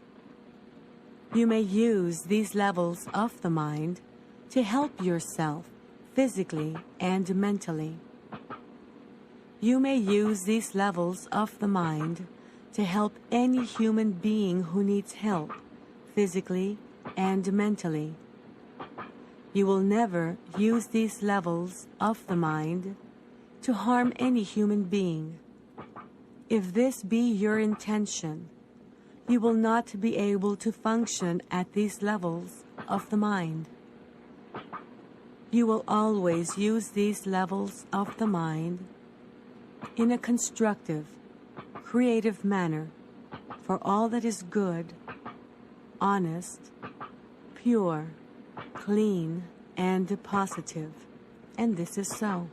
You may use these levels of the mind to help yourself physically and mentally. You may use these levels of the mind to help any human being who needs help physically and mentally. You will never use these levels of the mind to harm any human being. If this be your intention, you will not be able to function at these levels of the mind. You will always use these levels of the mind in a constructive, creative manner for all that is good, honest, pure, clean, and positive. And this is so.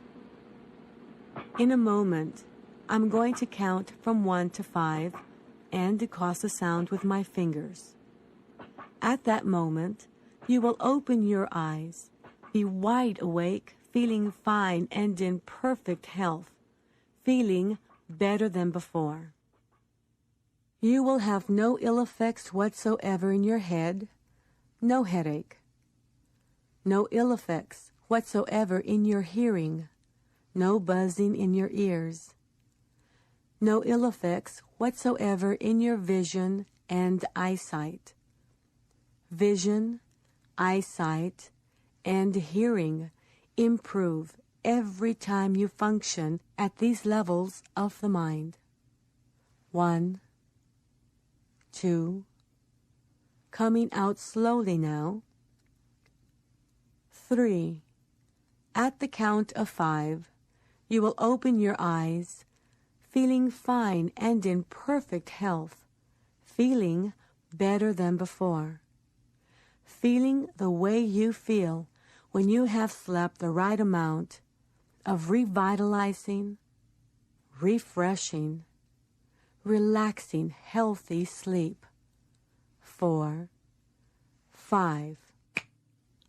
In a moment, I'm going to count from 1 to 5 and cause a sound with my fingers. At that moment, you will open your eyes, be wide awake, feeling fine and in perfect health, feeling better than before. You will have no ill effects whatsoever in your head, no headache. No ill effects whatsoever in your hearing, no buzzing in your ears. No ill effects whatsoever in your vision and eyesight. Vision, eyesight, and hearing improve every time you function at these levels of the mind. 1, 2, coming out slowly now. 3. At the count of 5, you will open your eyes, feeling fine and in perfect health, feeling better than before, feeling the way you feel when you have slept the right amount of revitalizing, refreshing, relaxing, healthy sleep. 4, 5.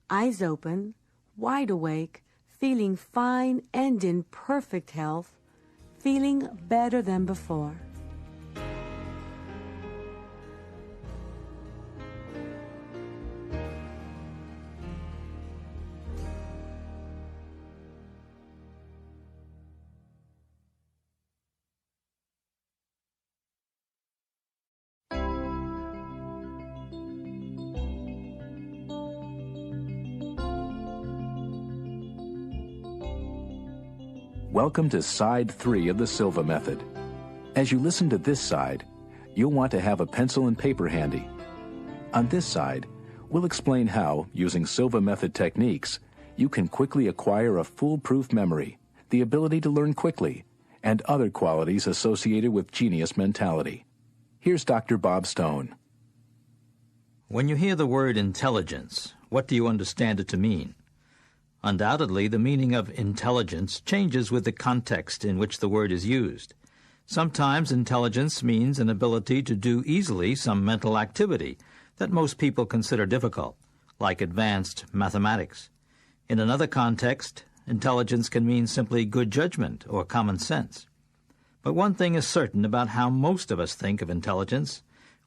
Eyes open, wide awake, feeling fine and in perfect health, feeling better than before. Welcome to Side 3 of the Silva Method. As you listen to this side, you'll want to have a pencil and paper handy. On this side, we'll explain how, using Silva Method techniques, you can quickly acquire a foolproof memory, the ability to learn quickly, and other qualities associated with genius mentality. Here's Dr. Bob Stone. When you hear the word intelligence, what do you understand it to mean? Undoubtedly, the meaning of intelligence changes with the context in which the word is used. Sometimes intelligence means an ability to do easily some mental activity that most people consider difficult, like advanced mathematics. In another context, intelligence can mean simply good judgment or common sense. But one thing is certain about how most of us think of intelligence.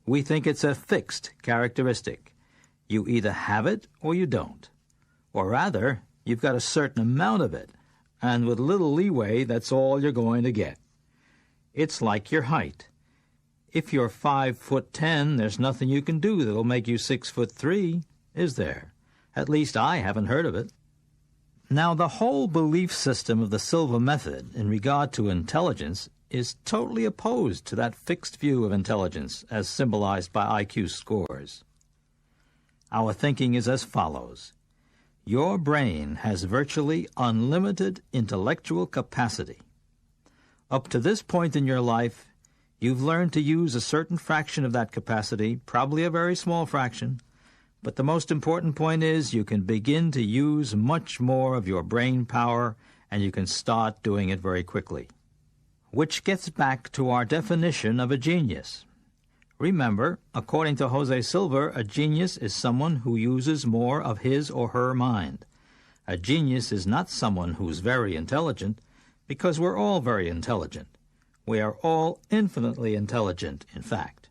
We think it's a fixed characteristic. You either have it or you don't. Or rather, you've got a certain amount of it, and with little leeway, that's all you're going to get. It's like your height. If you're 5'10", there's nothing you can do that'll make you 6'3", is there? At least I haven't heard of it. Now, the whole belief system of the Silva method in regard to intelligence is totally opposed to that fixed view of intelligence as symbolized by IQ scores. Our thinking is as follows. Your brain has virtually unlimited intellectual capacity. Up to this point in your life, you've learned to use a certain fraction of that capacity, probably a very small fraction, but the most important point is you can begin to use much more of your brain power, and you can start doing it very quickly. Which gets back to our definition of a genius. Remember, according to Jose Silva, a genius is someone who uses more of his or her mind. A genius is not someone who's very intelligent, because we're all very intelligent. We are all infinitely intelligent, in fact.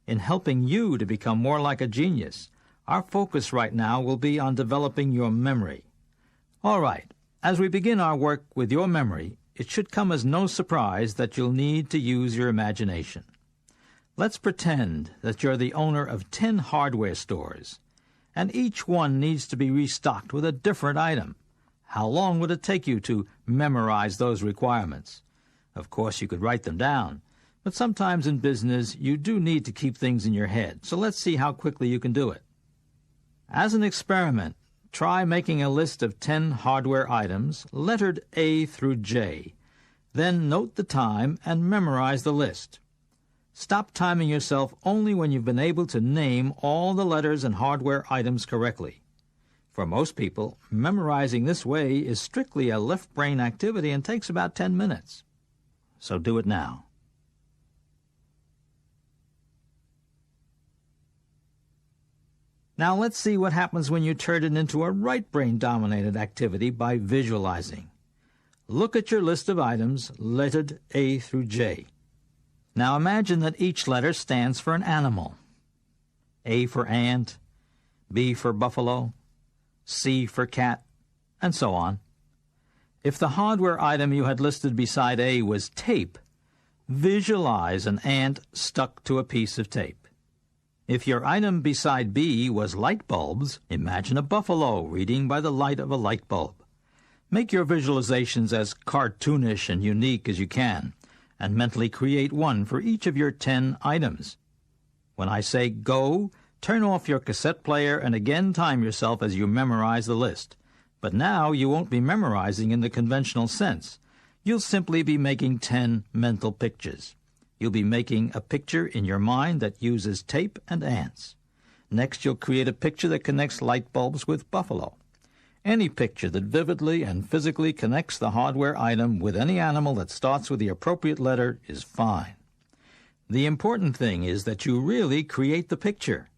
In helping you to become more like a genius, our focus right now will be on developing your memory. All right, as we begin our work with your memory, it should come as no surprise that you'll need to use your imagination. Let's pretend that you're the owner of 10 hardware stores, and each one needs to be restocked with a different item. How long would it take you to memorize those requirements? Of course, you could write them down, but sometimes in business you do need to keep things in your head, so let's see how quickly you can do it. As an experiment, try making a list of 10 hardware items, lettered A through J. Then note the time and memorize the list. Stop timing yourself only when you've been able to name all the letters and hardware items correctly. For most people, memorizing this way is strictly a left brain activity and takes about 10 minutes. So do it now. Now let's see what happens when you turn it into a right brain-dominated activity by visualizing. Look at your list of items lettered A through J. Now imagine that each letter stands for an animal. A for ant, B for buffalo, C for cat, and so on. If the hardware item you had listed beside A was tape, visualize an ant stuck to a piece of tape. If your item beside B was light bulbs, imagine a buffalo reading by the light of a light bulb. Make your visualizations as cartoonish and unique as you can, and mentally create one for each of your 10 items. When I say go, turn off your cassette player and again time yourself as you memorize the list. But now you won't be memorizing in the conventional sense. You'll simply be making 10 mental pictures. You'll be making a picture in your mind that uses tape and ants. Next, you'll create a picture that connects light bulbs with buffalo. Any picture that vividly and physically connects the hardware item with any animal that starts with the appropriate letter is fine. The important thing is that you really create the picture.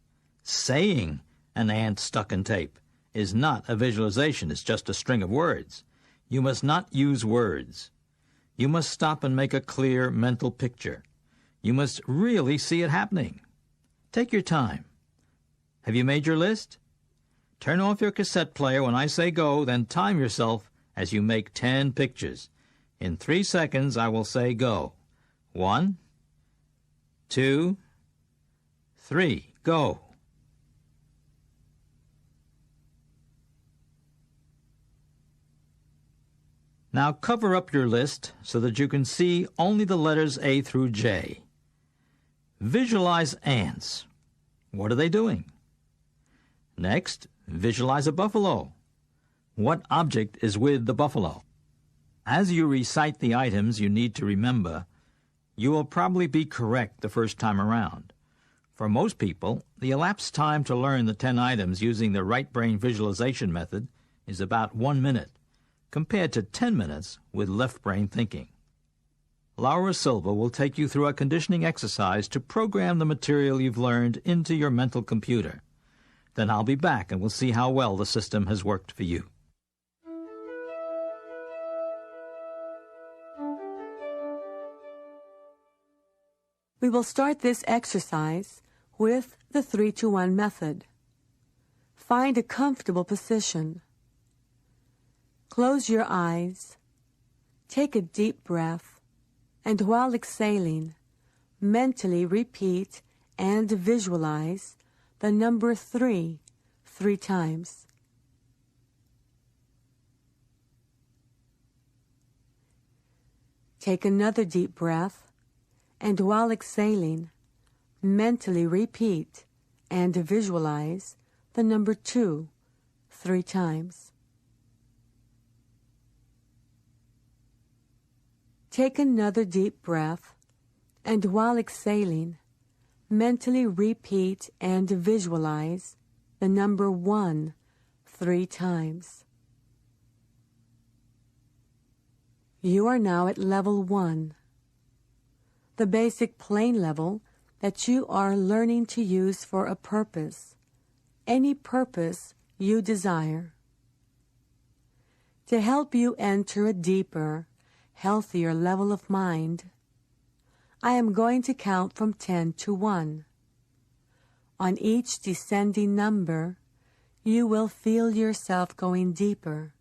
Saying an ant stuck in tape is not a visualization, it's just a string of words. You must not use words. You must stop and make a clear mental picture. You must really see it happening. Take your time. Have you made your list? Turn off your cassette player when I say go, then time yourself as you make 10 pictures. In 3 seconds, I will say go. 1, 2, 3, go. Now cover up your list so that you can see only the letters A through J. Visualize ants. What are they doing? Next, visualize a buffalo. What object is with the buffalo? As you recite the items you need to remember, you will probably be correct the first time around. For most people, the elapsed time to learn the 10 items using the right brain visualization method is about 1 minute, compared to 10 minutes with left brain thinking. Laura Silva will take you through a conditioning exercise to program the material you've learned into your mental computer. Then I'll be back and we'll see how well the system has worked for you. We will start this exercise with the 3-2-1 method. Find a comfortable position. Close your eyes. Take a deep breath, and while exhaling, mentally repeat and visualize the number 3 times. Take another deep breath, and while exhaling, mentally repeat and visualize the number 2 3 times. Take another deep breath, and while exhaling, mentally repeat and visualize the number 1 3 times. You are now at level 1, the basic plane level that you are learning to use for a purpose, any purpose you desire. To help you enter a deeper, healthier level of mind, I am going to count from 10 to 1. On each descending number, you will feel yourself going deeper,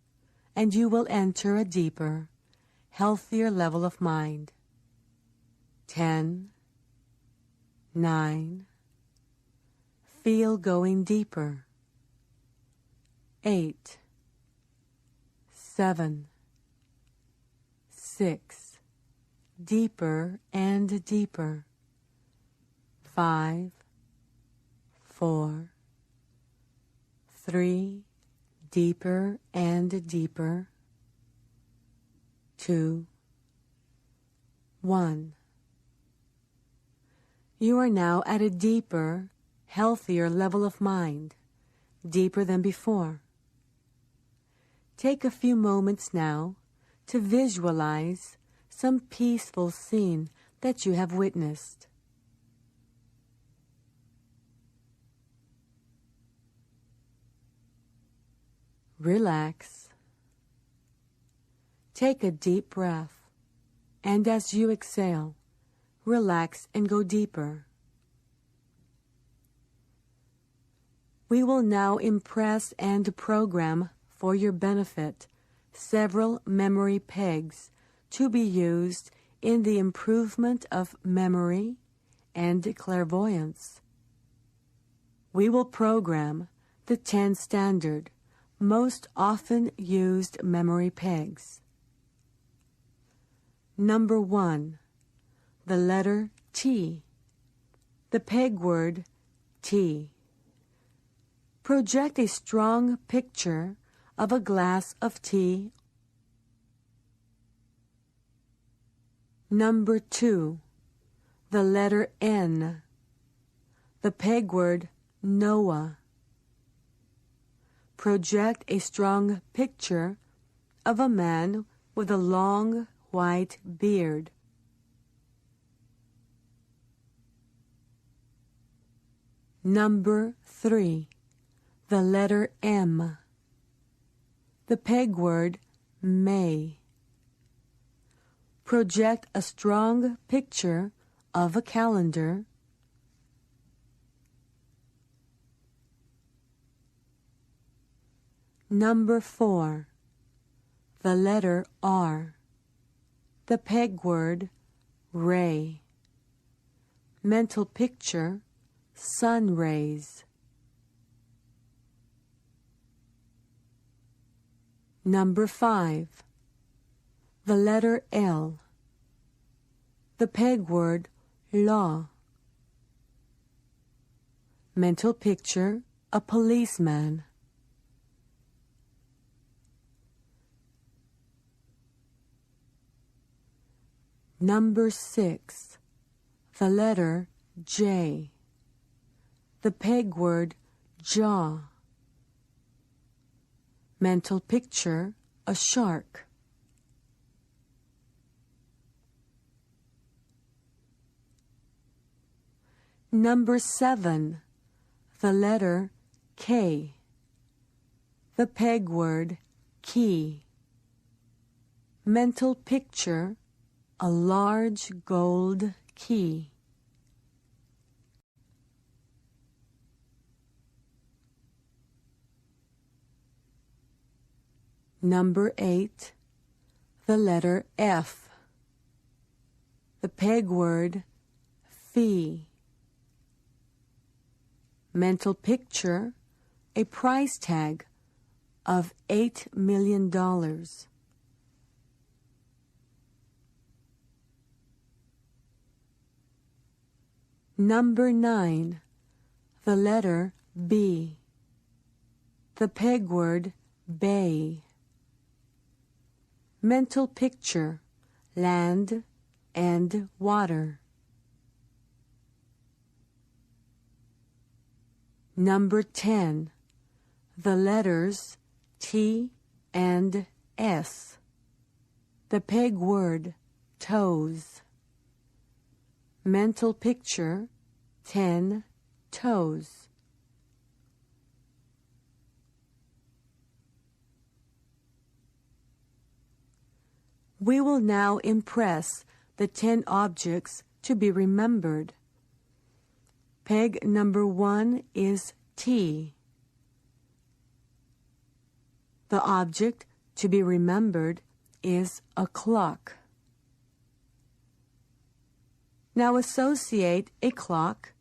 and you will enter a deeper, healthier level of mind. 10, 9, feel going deeper. 8, 7, 6, deeper and deeper. 5, 4, 3, deeper and deeper. 2, 1. You are now at a deeper, healthier level of mind, deeper than before. Take a few moments now to visualize some peaceful scene that you have witnessed. Relax. Take a deep breath, and as you exhale, relax and go deeper. We will now impress and program for your benefit several memory pegs to be used in the improvement of memory and clairvoyance. We will program the 10 standard, most often used memory pegs. Number 1. The letter T. The peg word T. Project a strong picture of a glass of tea. Number 2. The letter N. The peg word Noah. Project a strong picture of a man with a long white beard. Number 3. The letter M. The peg word May. Project a strong picture of a calendar. Number 4. The letter R. The peg word ray. Mental picture sun rays. Number 5. The letter L. The peg word law. Mental picture a policeman. Number 6. The letter J. the peg word jaw. Mental picture, a shark. Number 7, the letter K. The peg word key. Mental picture, a large gold key. Number 8, the letter F. The peg word fee. Mental picture, a price tag of $8 million. Number 9, the letter B. The peg word bay. Mental picture, land and water. Number 10, the letters T and S. The peg word toes. Mental picture, 10 toes. We will now impress the 10 objects to be remembered. Peg number 1 is T. The object to be remembered is a clock. Now associate a clock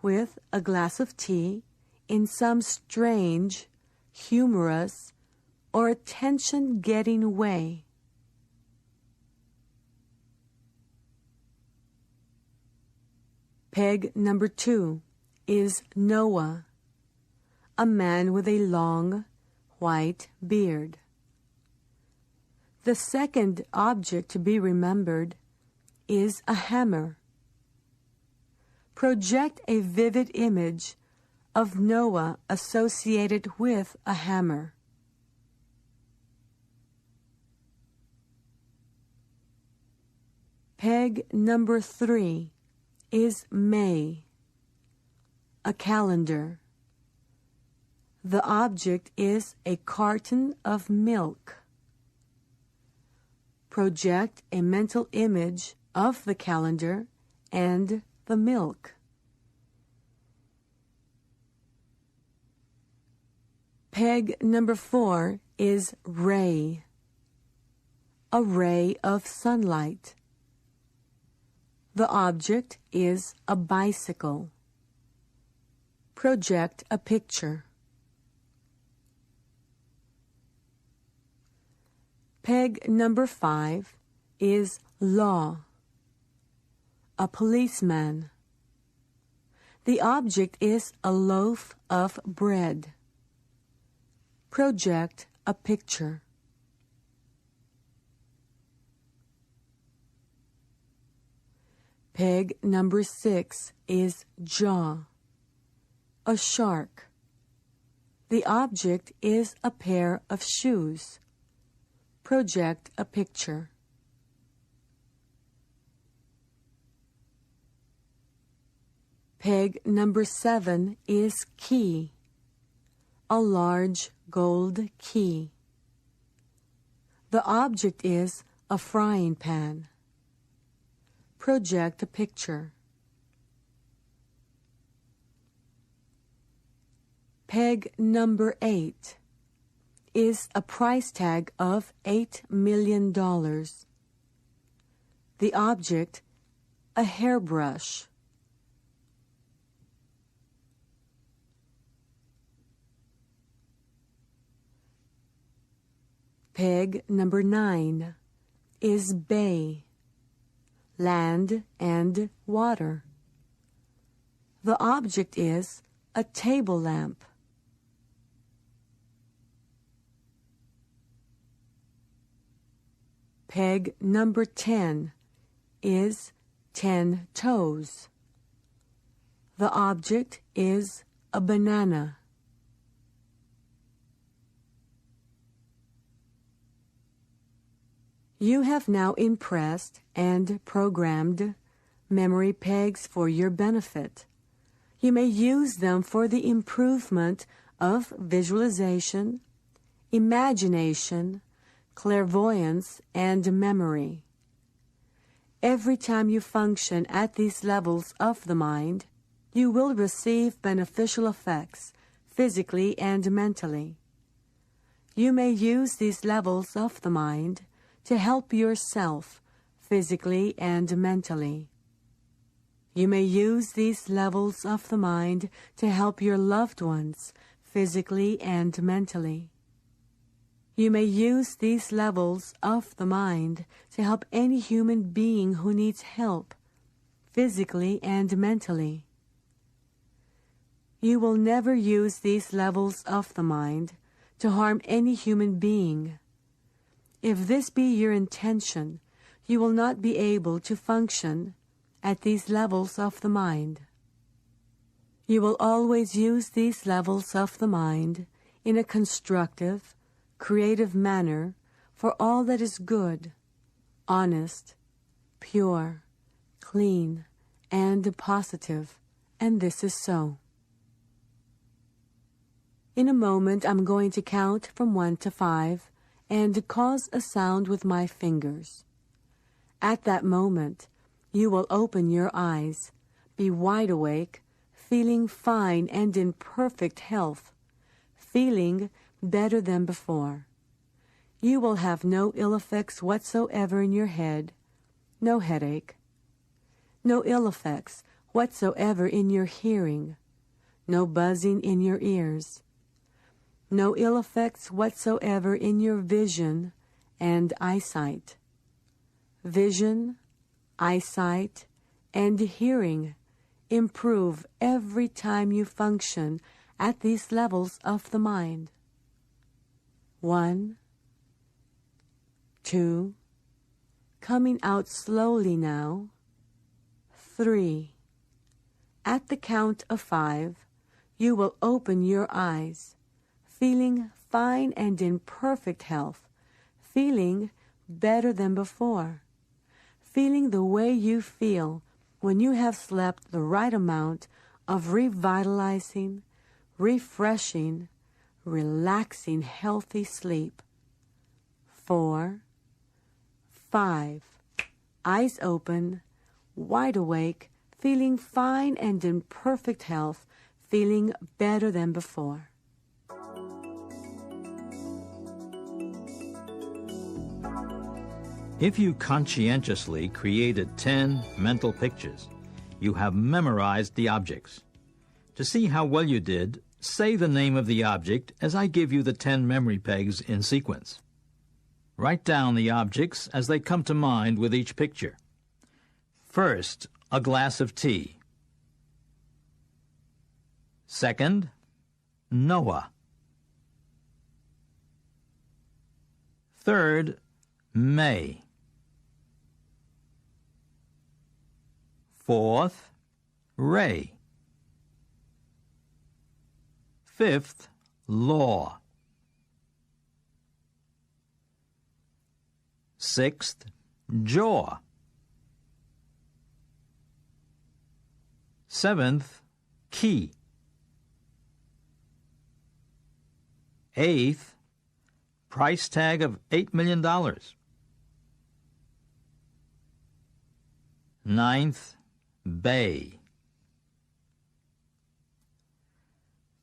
with a glass of tea in some strange, humorous, or attention-getting way. Peg number 2 is Noah, a man with a long, white beard. The second object to be remembered is a hammer. Project a vivid image of Noah associated with a hammer. Peg number 3 is May, a calendar. The object is a carton of milk. Project a mental image of the calendar and the milk. Peg number 4 is ray, a ray of sunlight. The object is a bicycle. Project a picture. Peg number 5 is law, a policeman. The object is a loaf of bread. Project a picture. Peg number 6 is jaw, a shark. The object is a pair of shoes. Project a picture. Peg number 7 is key, a large gold key. The object is a frying pan. Project a picture. Peg number 8 is a price tag of $8 million. The object, a hairbrush. Peg number 9 is bay, land and water. The object is a table lamp. Peg number 10 is 10 toes. The object is a banana. You have now impressed and programmed memory pegs for your benefit. You may use them for the improvement of visualization, imagination, clairvoyance, and memory. Every time you function at these levels of the mind, you will receive beneficial effects physically and mentally. You may use these levels of the mind to help yourself physically and mentally. You may use these levels of the mind to help your loved ones physically and mentally. You may use these levels of the mind to help any human being who needs help physically and mentally. You will never use these levels of the mind to harm any human being. If this be your intention, you will not be able to function at these levels of the mind. You will always use these levels of the mind in a constructive, creative manner for all that is good, honest, pure, clean, and positive, and this is so. In a moment, I'm going to count from 1 to 5 and cause a sound with my fingers. At that moment, you will open your eyes, be wide awake, feeling fine and in perfect health, feeling better than before. You will have no ill effects whatsoever in your head, no headache, no ill effects whatsoever in your hearing, no buzzing in your ears, no ill effects whatsoever in your vision and eyesight. Vision, eyesight, and hearing improve every time you function at these levels of the mind. 1, 2, coming out slowly now. 3. At the count of 5, you will open your eyes, feeling fine and in perfect health, feeling better than before, feeling the way you feel when you have slept the right amount of revitalizing, refreshing, relaxing, healthy sleep. 4, 5. Eyes open, wide awake, feeling fine and in perfect health, feeling better than before. If you conscientiously created 10 mental pictures, you have memorized the objects. To see how well you did, say the name of the object as I give you the 10 memory pegs in sequence. Write down the objects as they come to mind with each picture. First, a glass of tea. Second, Noah. Third, May. Fourth, Ray. Fifth, Law. Sixth, Jaw. Seventh, Key. Eighth, price tag of $8 million. Ninth, Bay.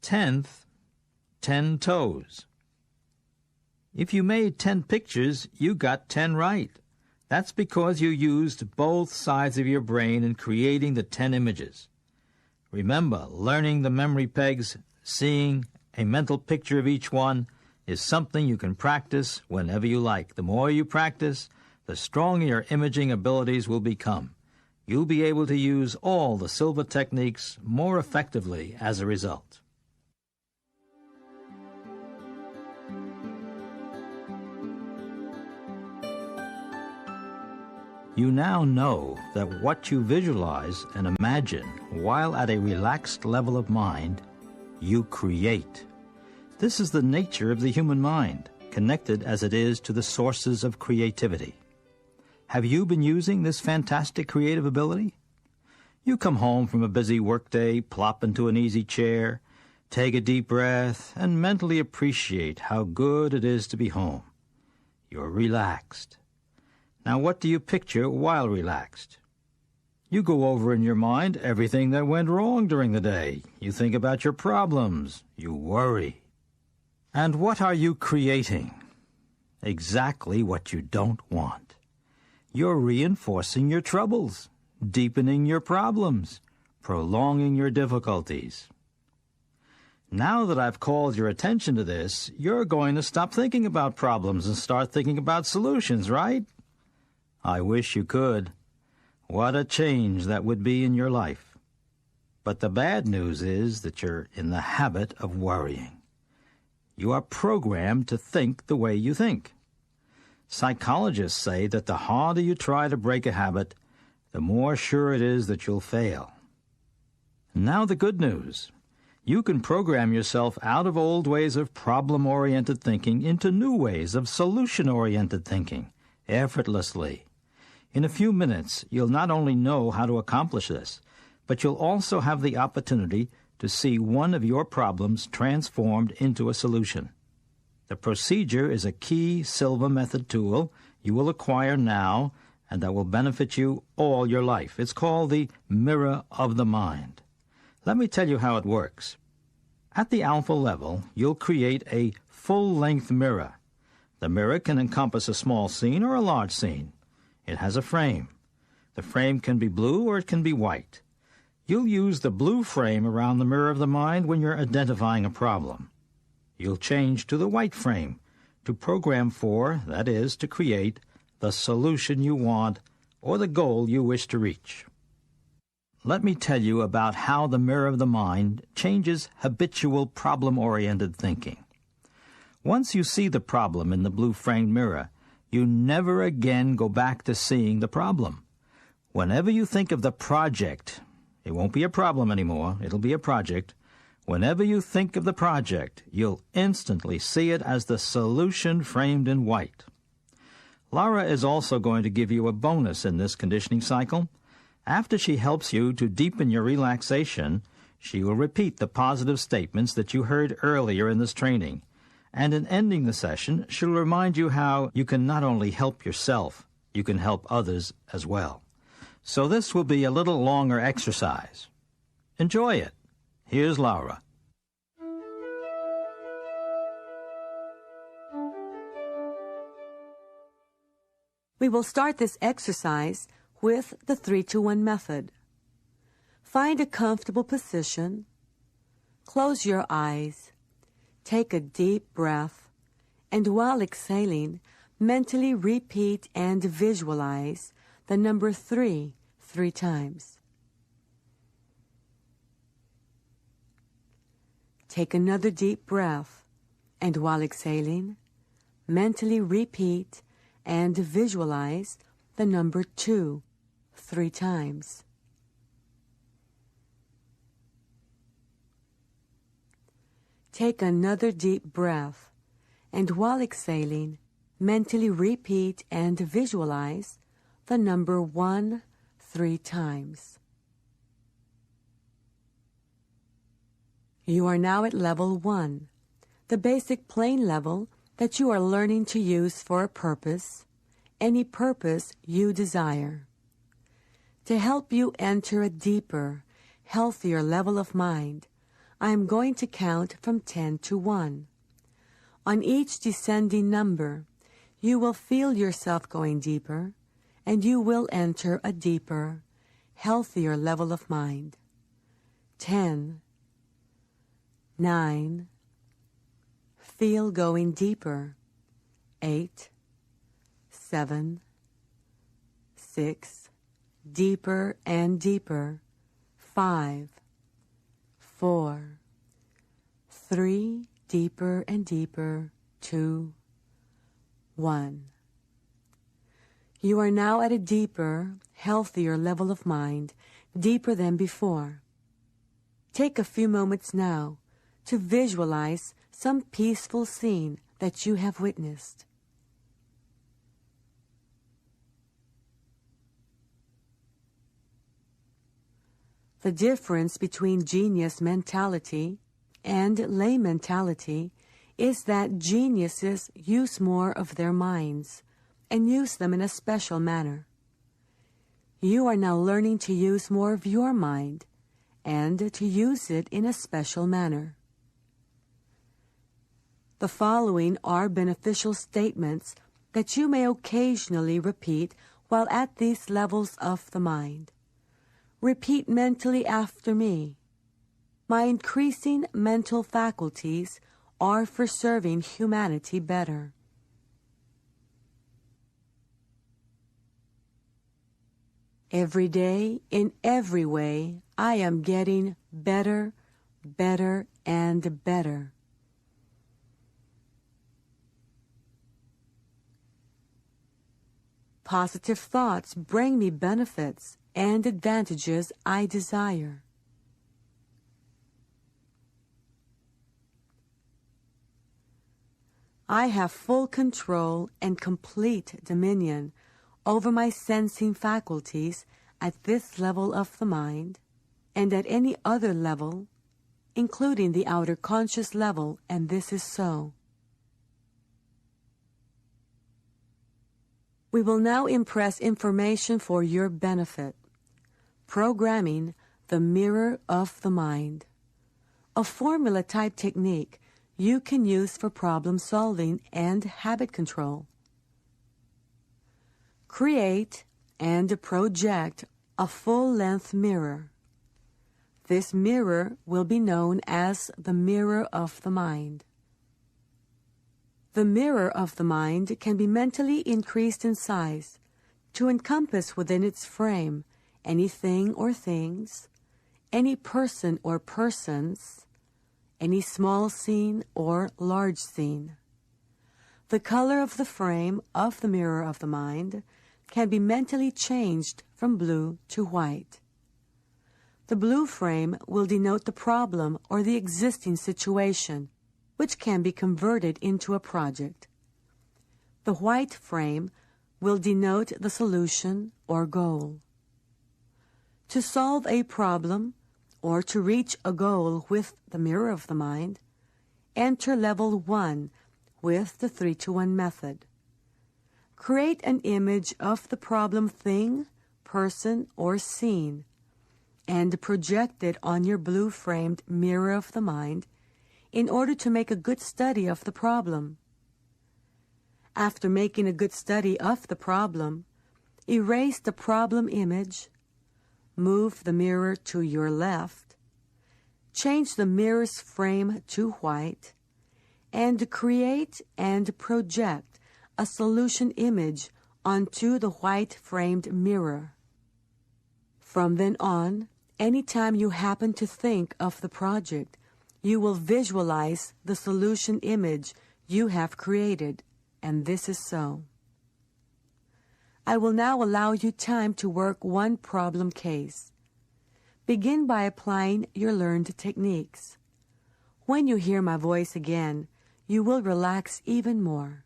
10th, 10 toes. If you made 10 pictures, you got 10 right. That's because you used both sides of your brain in creating the 10 images. Remember, learning the memory pegs, seeing a mental picture of each one, is something you can practice whenever you like. The more you practice, the stronger your imaging abilities will become. You'll be able to use all the Silva techniques more effectively as a result. You now know that what you visualize and imagine while at a relaxed level of mind, you create. This is the nature of the human mind, connected as it is to the sources of creativity. Have you been using this fantastic creative ability? You come home from a busy workday, plop into an easy chair, take a deep breath, and mentally appreciate how good it is to be home. You're relaxed. Now, what do you picture while relaxed? You go over in your mind everything that went wrong during the day. You think about your problems. You worry. And what are you creating? Exactly what you don't want. You're reinforcing your troubles, deepening your problems, prolonging your difficulties. Now that I've called your attention to this, you're going to stop thinking about problems and start thinking about solutions, right? I wish you could. What a change that would be in your life. But the bad news is that you're in the habit of worrying. You are programmed to think the way you think. Psychologists say that the harder you try to break a habit, the more sure it is that you'll fail. Now the good news. You can program yourself out of old ways of problem-oriented thinking into new ways of solution-oriented thinking, effortlessly. In a few minutes, you'll not only know how to accomplish this, but you'll also have the opportunity to see one of your problems transformed into a solution. The procedure is a key Silva method tool you will acquire now and that will benefit you all your life. It's called the mirror of the mind. Let me tell you how it works. At the alpha level, you'll create a full-length mirror. The mirror can encompass a small scene or a large scene. It has a frame. The frame can be blue or it can be white. You'll use the blue frame around the mirror of the mind when you're identifying a problem. You'll change to the white frame to program for, that is, to create, the solution you want or the goal you wish to reach. Let me tell you about how the mirror of the mind changes habitual problem-oriented thinking. Once you see the problem in the blue-framed mirror, you never again go back to seeing the problem. Whenever you think of the project, it won't be a problem anymore, it'll be a project. Whenever you think of the project, you'll instantly see it as the solution framed in white. Laura is also going to give you a bonus in this conditioning cycle. After she helps you to deepen your relaxation, she will repeat the positive statements that you heard earlier in this training. And in ending the session, she'll remind you how you can not only help yourself, you can help others as well. So this will be a little longer exercise. Enjoy it. Here's Laura. We will start this exercise with the 3-2-1 method. Find a comfortable position. Close your eyes. Take a deep breath, and while exhaling, mentally repeat and visualize the number 3 times. Take another deep breath, and while exhaling, mentally repeat and visualize the number 2 3 times. Take another deep breath, and while exhaling, mentally repeat and visualize the number 1 3 times. You are now at level 1, the basic plane level that you are learning to use for a purpose, any purpose you desire. To help you enter a deeper, healthier level of mind, I am going to count from 10 to 1. On each descending number, you will feel yourself going deeper, and you will enter a deeper, healthier level of mind. 10, 9, feel going deeper. 8, 7, 6, deeper and deeper. 5, 4, 3, deeper and deeper. 2, 1. You are now at a deeper, healthier level of mind, deeper than before. Take a few moments now to visualize some peaceful scene that you have witnessed. The difference between genius mentality and lay mentality is that geniuses use more of their minds and use them in a special manner. You are now learning to use more of your mind and to use it in a special manner. The following are beneficial statements that you may occasionally repeat while at these levels of the mind. Repeat mentally after me. My increasing mental faculties are for serving humanity better. Every day, in every way, I am getting better, better, and better. Positive thoughts bring me benefits and advantages I desire. I have full control and complete dominion over my sensing faculties at this level of the mind and at any other level, including the outer conscious level, and this is so. We will now impress information for your benefit. Programming the mirror of the mind. A formula-type technique you can use for problem solving and habit control. Create and project a full-length mirror. This mirror will be known as the mirror of the mind. The mirror of the mind can be mentally increased in size to encompass within its frame anything or things, any person or persons, any small scene or large scene. The color of the frame of the mirror of the mind can be mentally changed from blue to white. The blue frame will denote the problem or the existing situation, which can be converted into a project. The white frame will denote the solution or goal. To solve a problem or to reach a goal with the mirror of the mind, enter level 1 with the 3-to-1 method. Create an image of the problem thing, person, or scene, and project it on your blue-framed mirror of the mind in order to make a good study of the problem. After making a good study of the problem, erase the problem image, move the mirror to your left, change the mirror's frame to white, and create and project a solution image onto the white-framed mirror. From then on, anytime you happen to think of the project, you will visualize the solution image you have created, and this is so. I will now allow you time to work one problem case. Begin by applying your learned techniques. When you hear my voice again, you will relax even more.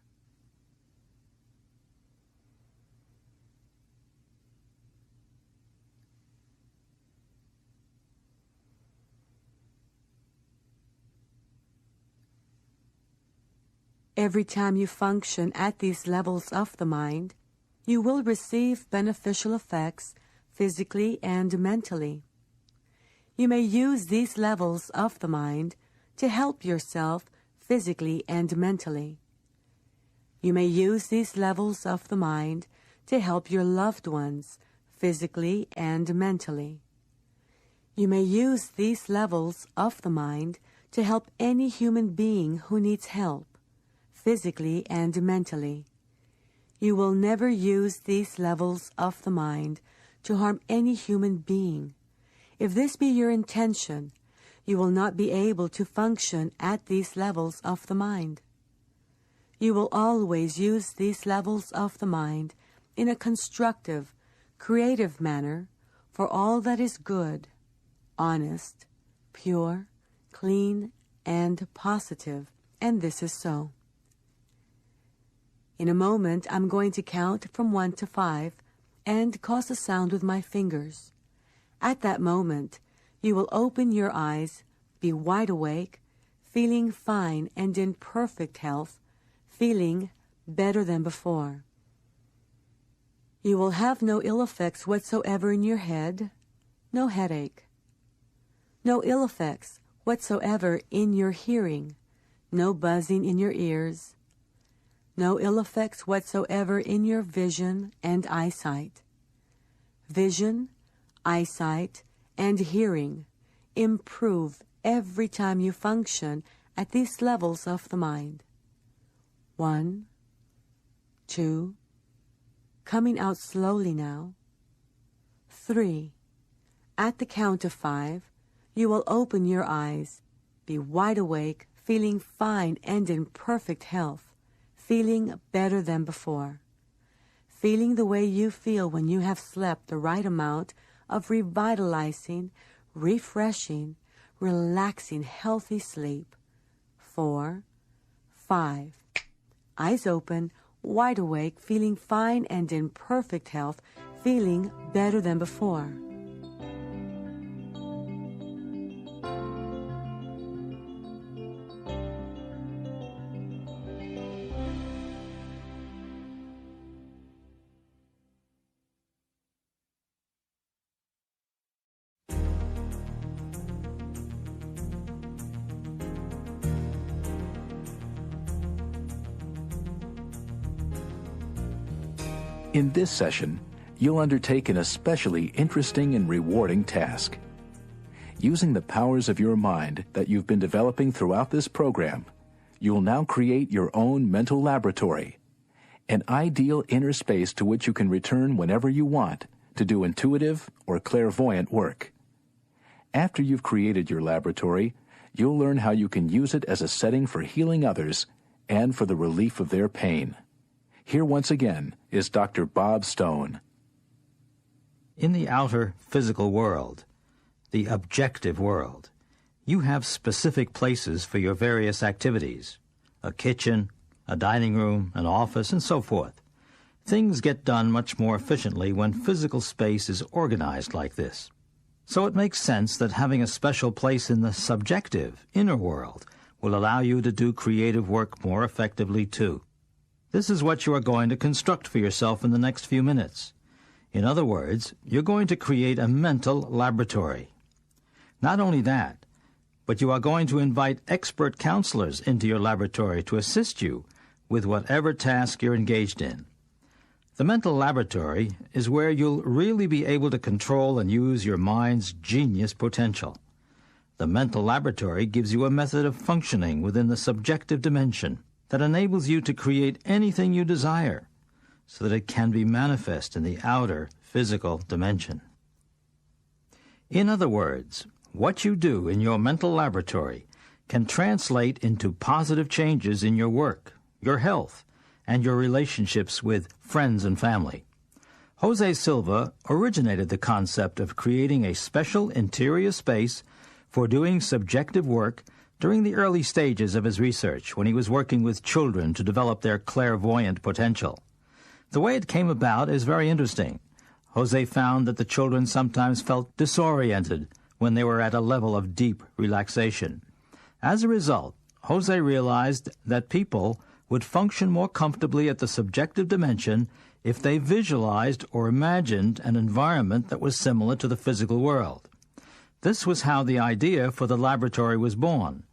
Every time you function at these levels of the mind, you will receive beneficial effects physically and mentally. You may use these levels of the mind to help yourself physically and mentally. You may use these levels of the mind to help your loved ones physically and mentally. You may use these levels of the mind to help any human being who needs help physically and mentally. You will never use these levels of the mind to harm any human being. If this be your intention, you will not be able to function at these levels of the mind. You will always use these levels of the mind in a constructive, creative manner for all that is good, honest, pure, clean, and positive, and this is so. In a moment, I'm going to count from 1 to 5 and cause a sound with my fingers. At that moment, you will open your eyes, be wide awake, feeling fine and in perfect health, feeling better than before. You will have no ill effects whatsoever in your head, no headache. No ill effects whatsoever in your hearing, no buzzing in your ears. No ill effects whatsoever in your vision and eyesight. Vision, eyesight, and hearing improve every time you function at these levels of the mind. 1, 2, coming out slowly now. 3, at the count of 5, you will open your eyes, be wide awake, feeling fine and in perfect health, feeling better than before, feeling the way you feel when you have slept the right amount of revitalizing, refreshing, relaxing, healthy sleep. 4, 5, eyes open, wide awake, feeling fine and in perfect health, feeling better than before. In this session, you'll undertake an especially interesting and rewarding task. Using the powers of your mind that you've been developing throughout this program, you will now create your own mental laboratory, an ideal inner space to which you can return whenever you want to do intuitive or clairvoyant work. After you've created your laboratory, you'll learn how you can use it as a setting for healing others and for the relief of their pain. Here once again is Dr. Bob Stone. In the outer physical world, the objective world, you have specific places for your various activities, a kitchen, a dining room, an office, and so forth. Things get done much more efficiently when physical space is organized like this. So it makes sense that having a special place in the subjective, inner world will allow you to do creative work more effectively too. This is what you are going to construct for yourself in the next few minutes. In other words, you're going to create a mental laboratory. Not only that, but you are going to invite expert counselors into your laboratory to assist you with whatever task you're engaged in. The mental laboratory is where you'll really be able to control and use your mind's genius potential. The mental laboratory gives you a method of functioning within the subjective dimension that enables you to create anything you desire so that it can be manifest in the outer physical dimension. In other words, what you do in your mental laboratory can translate into positive changes in your work, your health, and your relationships with friends and family. Jose Silva originated the concept of creating a special interior space for doing subjective work during the early stages of his research when he was working with children to develop their clairvoyant potential. The way it came about is very interesting. Jose found that the children sometimes felt disoriented when they were at a level of deep relaxation. As a result, Jose realized that people would function more comfortably at the subjective dimension if they visualized or imagined an environment that was similar to the physical world. This was how the idea for the laboratory was born,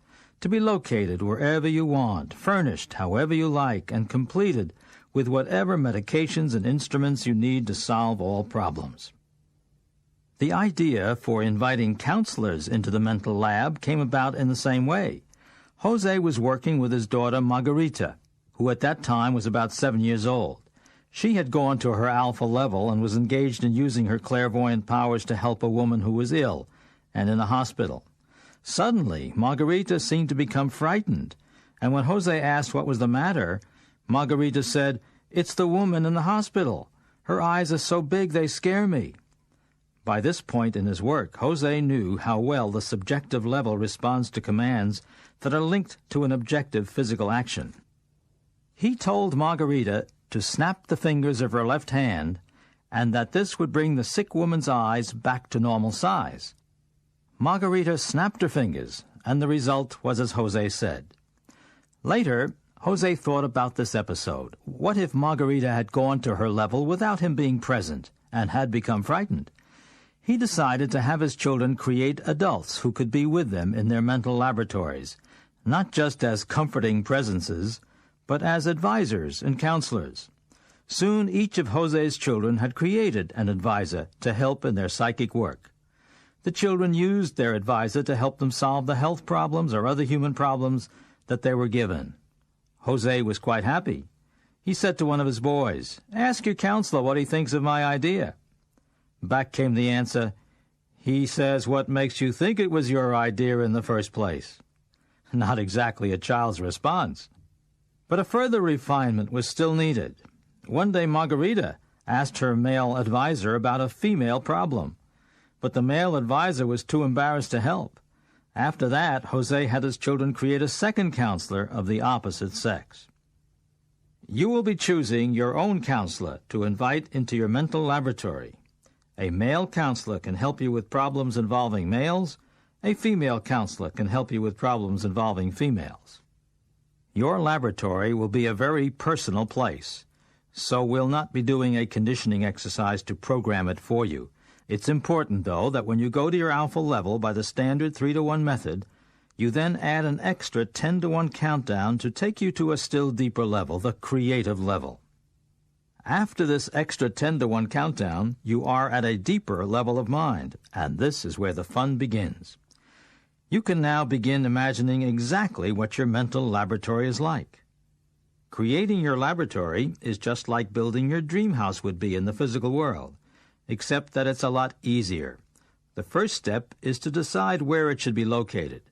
to be located wherever you want, furnished however you like, and completed with whatever medications and instruments you need to solve all problems. The idea for inviting counselors into the mental lab came about in the same way. Jose was working with his daughter Margarita, who at that time was about 7 years old. She had gone to her alpha level and was engaged in using her clairvoyant powers to help a woman who was ill and in a hospital. Suddenly, Margarita seemed to become frightened, and when Jose asked what was the matter, Margarita said, "It's the woman in the hospital. Her eyes are so big they scare me." By this point in his work, Jose knew how well the subjective level responds to commands that are linked to an objective physical action. He told Margarita to snap the fingers of her left hand, and that this would bring the sick woman's eyes back to normal size. Margarita snapped her fingers, and the result was as Jose said. Later, Jose thought about this episode. What if Margarita had gone to her level without him being present and had become frightened? He decided to have his children create adults who could be with them in their mental laboratories, not just as comforting presences, but as advisors and counselors. Soon each of Jose's children had created an advisor to help in their psychic work. The children used their advisor to help them solve the health problems or other human problems that they were given. Jose was quite happy. He said to one of his boys, "Ask your counselor what he thinks of my idea." Back came the answer, "He says, what makes you think it was your idea in the first place?" Not exactly a child's response. But a further refinement was still needed. One day Margarita asked her male advisor about a female problem, but the male advisor was too embarrassed to help. After that, Jose had his children create a second counselor of the opposite sex. You will be choosing your own counselor to invite into your mental laboratory. A male counselor can help you with problems involving males. A female counselor can help you with problems involving females. Your laboratory will be a very personal place, so we'll not be doing a conditioning exercise to program it for you. It's important, though, that when you go to your alpha level by the standard 3-to-1 method, you then add an extra 10-to-1 countdown to take you to a still deeper level, the creative level. After this extra 10-to-1 countdown, you are at a deeper level of mind, and this is where the fun begins. You can now begin imagining exactly what your mental laboratory is like. Creating your laboratory is just like building your dream house would be in the physical world, except that it's a lot easier. The first step is to decide where it should be located.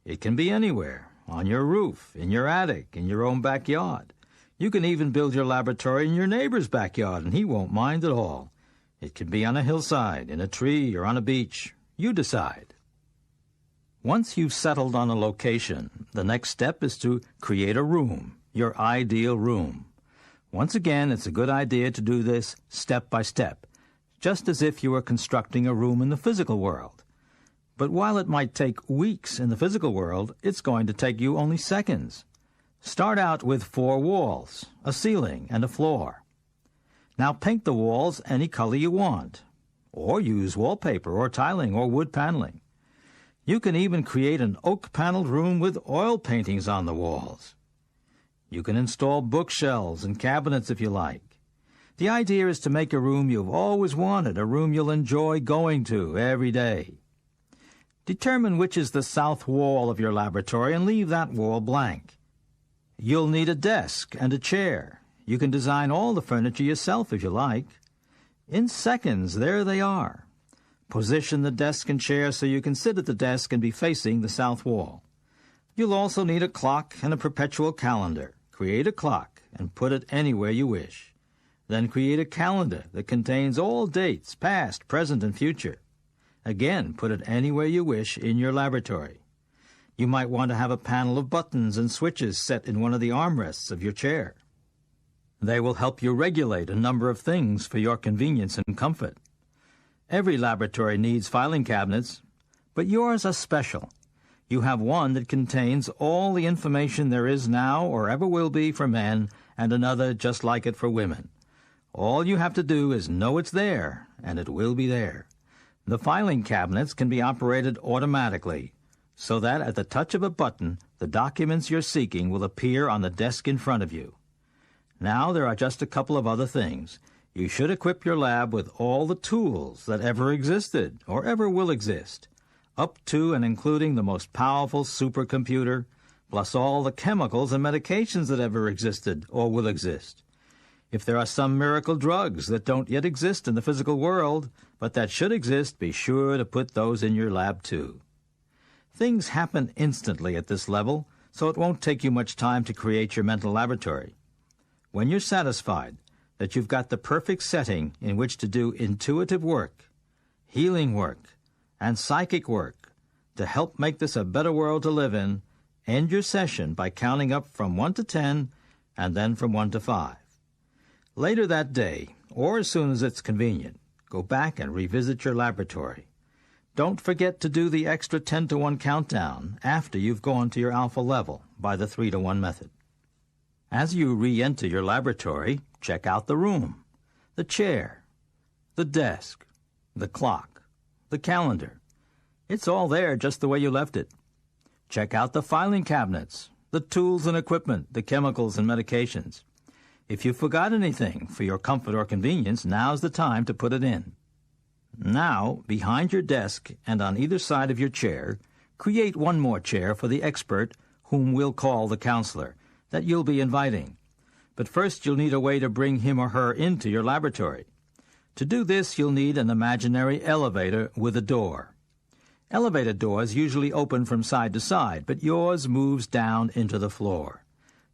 It can be anywhere, on your roof, in your attic, in your own backyard. You can even build your laboratory in your neighbor's backyard, and he won't mind at all. It can be on a hillside, in a tree, or on a beach. You decide. Once you've settled on a location, the next step is to create a room, your ideal room. Once again, it's a good idea to do this step by step, just as if you were constructing a room in the physical world. But while it might take weeks in the physical world, it's going to take you only seconds. Start out with 4 walls, a ceiling, and a floor. Now paint the walls any color you want, or use wallpaper or tiling or wood paneling. You can even create an oak-paneled room with oil paintings on the walls. You can install bookshelves and cabinets if you like. The idea is to make a room you've always wanted, a room you'll enjoy going to every day. Determine which is the south wall of your laboratory and leave that wall blank. You'll need a desk and a chair. You can design all the furniture yourself if you like. In seconds, there they are. Position the desk and chair so you can sit at the desk and be facing the south wall. You'll also need a clock and a perpetual calendar. Create a clock and put it anywhere you wish. Then create a calendar that contains all dates, past, present, and future. Again, put it anywhere you wish in your laboratory. You might want to have a panel of buttons and switches set in one of the armrests of your chair. They will help you regulate a number of things for your convenience and comfort. Every laboratory needs filing cabinets, but yours are special. You have one that contains all the information there is now or ever will be for men, and another just like it for women. All you have to do is know it's there, and it will be there. The filing cabinets can be operated automatically, so that at the touch of a button, the documents you're seeking will appear on the desk in front of you. Now there are just a couple of other things. You should equip your lab with all the tools that ever existed or ever will exist, up to and including the most powerful supercomputer, plus all the chemicals and medications that ever existed or will exist. If there are some miracle drugs that don't yet exist in the physical world, but that should exist, be sure to put those in your lab too. Things happen instantly at this level, so it won't take you much time to create your mental laboratory. When you're satisfied, that you've got the perfect setting in which to do intuitive work, healing work, and psychic work to help make this a better world to live in, end your session by counting up from 1 to 10 and then from 1 to 5. Later that day, or as soon as it's convenient, go back and revisit your laboratory. Don't forget to do the extra 10 to 1 countdown after you've gone to your alpha level by the 3 to 1 method. As you re-enter your laboratory, check out the room, the chair, the desk, the clock, the calendar. It's all there just the way you left it. Check out the filing cabinets, the tools and equipment, the chemicals and medications. If you forgot anything for your comfort or convenience, now's the time to put it in. Now, behind your desk and on either side of your chair, create one more chair for the expert whom we'll call the counselor that you'll be inviting. But first you'll need a way to bring him or her into your laboratory. To do this, you'll need an imaginary elevator with a door. Elevator doors usually open from side to side, but yours moves down into the floor.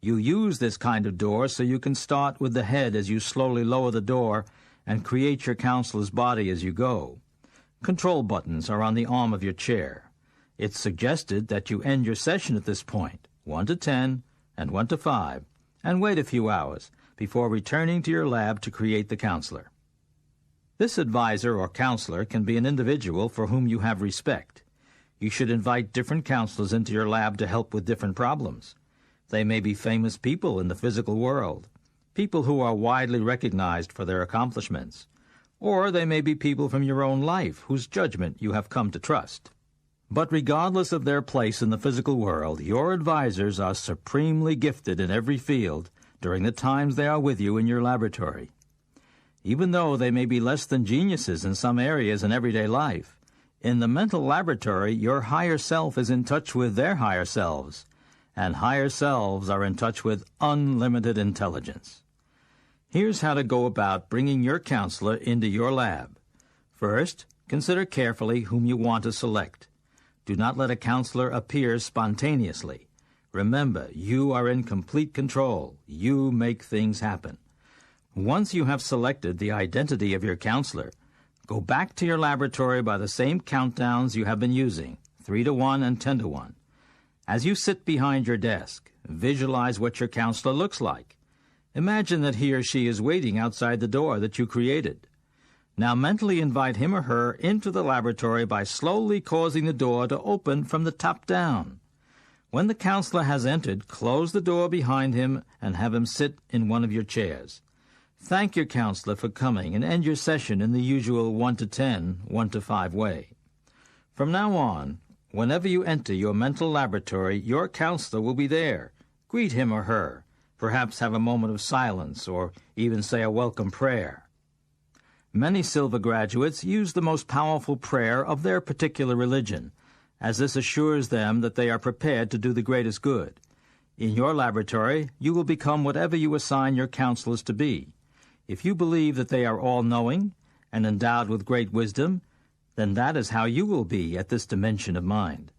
You use this kind of door so you can start with the head as you slowly lower the door and create your counselor's body as you go. Control buttons are on the arm of your chair. It's suggested that you end your session at this point, 1 to 10 and 1 to 5, and wait a few hours before returning to your lab to create the counselor. This advisor or counselor can be an individual for whom you have respect. You should invite different counselors into your lab to help with different problems. They may be famous people in the physical world, people who are widely recognized for their accomplishments, or they may be people from your own life whose judgment you have come to trust. But regardless of their place in the physical world, your advisors are supremely gifted in every field during the times they are with you in your laboratory. Even though they may be less than geniuses in some areas in everyday life, in the mental laboratory your higher self is in touch with their higher selves, and higher selves are in touch with unlimited intelligence. Here's how to go about bringing your counselor into your lab. First, consider carefully whom you want to select. Do not let a counselor appear spontaneously. Remember, you are in complete control. You make things happen. Once you have selected the identity of your counselor, go back to your laboratory by the same countdowns you have been using, 3 to 1 and 10 to 1. As you sit behind your desk, visualize what your counselor looks like. Imagine that he or she is waiting outside the door that you created. Now mentally invite him or her into the laboratory by slowly causing the door to open from the top down. When the counselor has entered, close the door behind him and have him sit in one of your chairs. Thank your counselor for coming and end your session in the usual 1 to 10, 1 to 5 way. From now on, whenever you enter your mental laboratory, your counselor will be there. Greet him or her, perhaps have a moment of silence, or even say a welcome prayer. Many Silva graduates use the most powerful prayer of their particular religion, as this assures them that they are prepared to do the greatest good. In your laboratory, you will become whatever you assign your counselors to be. If you believe that they are all-knowing and endowed with great wisdom, then that is how you will be at this dimension of mind.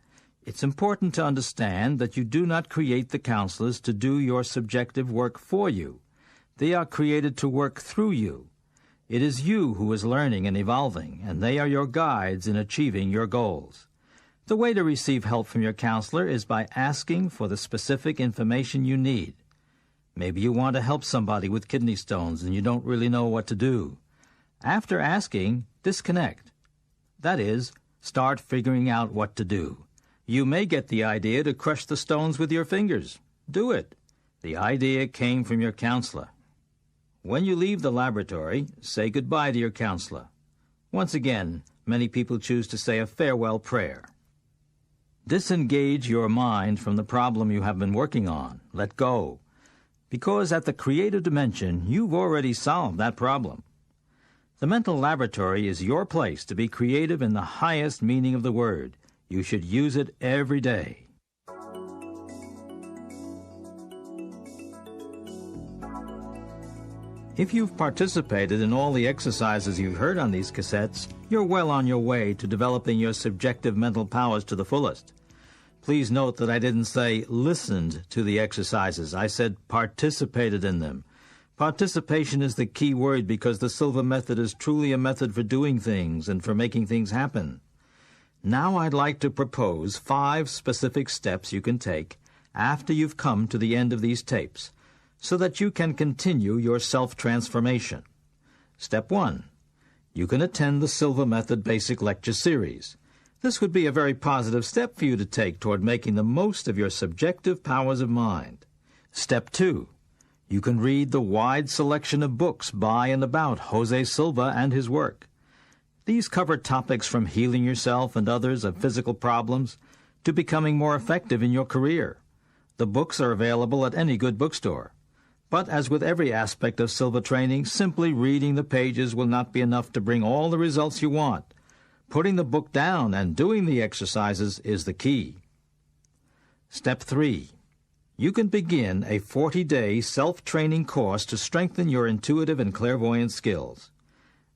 It's important to understand that you do not create the counselors to do your subjective work for you. They are created to work through you. It is you who is learning and evolving, and they are your guides in achieving your goals. The way to receive help from your counselor is by asking for the specific information you need. Maybe you want to help somebody with kidney stones and you don't really know what to do. After asking, disconnect. That is, start figuring out what to do. You may get the idea to crush the stones with your fingers. Do it. The idea came from your counselor. When you leave the laboratory, say goodbye to your counselor. Once again, many people choose to say a farewell prayer. Disengage your mind from the problem you have been working on. Let go. Because at the creative dimension, you've already solved that problem. The mental laboratory is your place to be creative in the highest meaning of the word. You should use it every day. If you've participated in all the exercises you've heard on these cassettes, you're well on your way to developing your subjective mental powers to the fullest. Please note that I didn't say listened to the exercises. I said participated in them. Participation is the key word because the Silva method is truly a method for doing things and for making things happen. Now I'd like to propose 5 specific steps you can take after you've come to the end of these tapes so that you can continue your self-transformation. Step 1. You can attend the Silva Method Basic Lecture Series. This would be a very positive step for you to take toward making the most of your subjective powers of mind. Step 2. You can read the wide selection of books by and about Jose Silva and his work. These cover topics from healing yourself and others of physical problems to becoming more effective in your career. The books are available at any good bookstore. But as with every aspect of Silva training, simply reading the pages will not be enough to bring all the results you want. Putting the book down and doing the exercises is the key. Step 3. You can begin a 40-day self-training course to strengthen your intuitive and clairvoyant skills.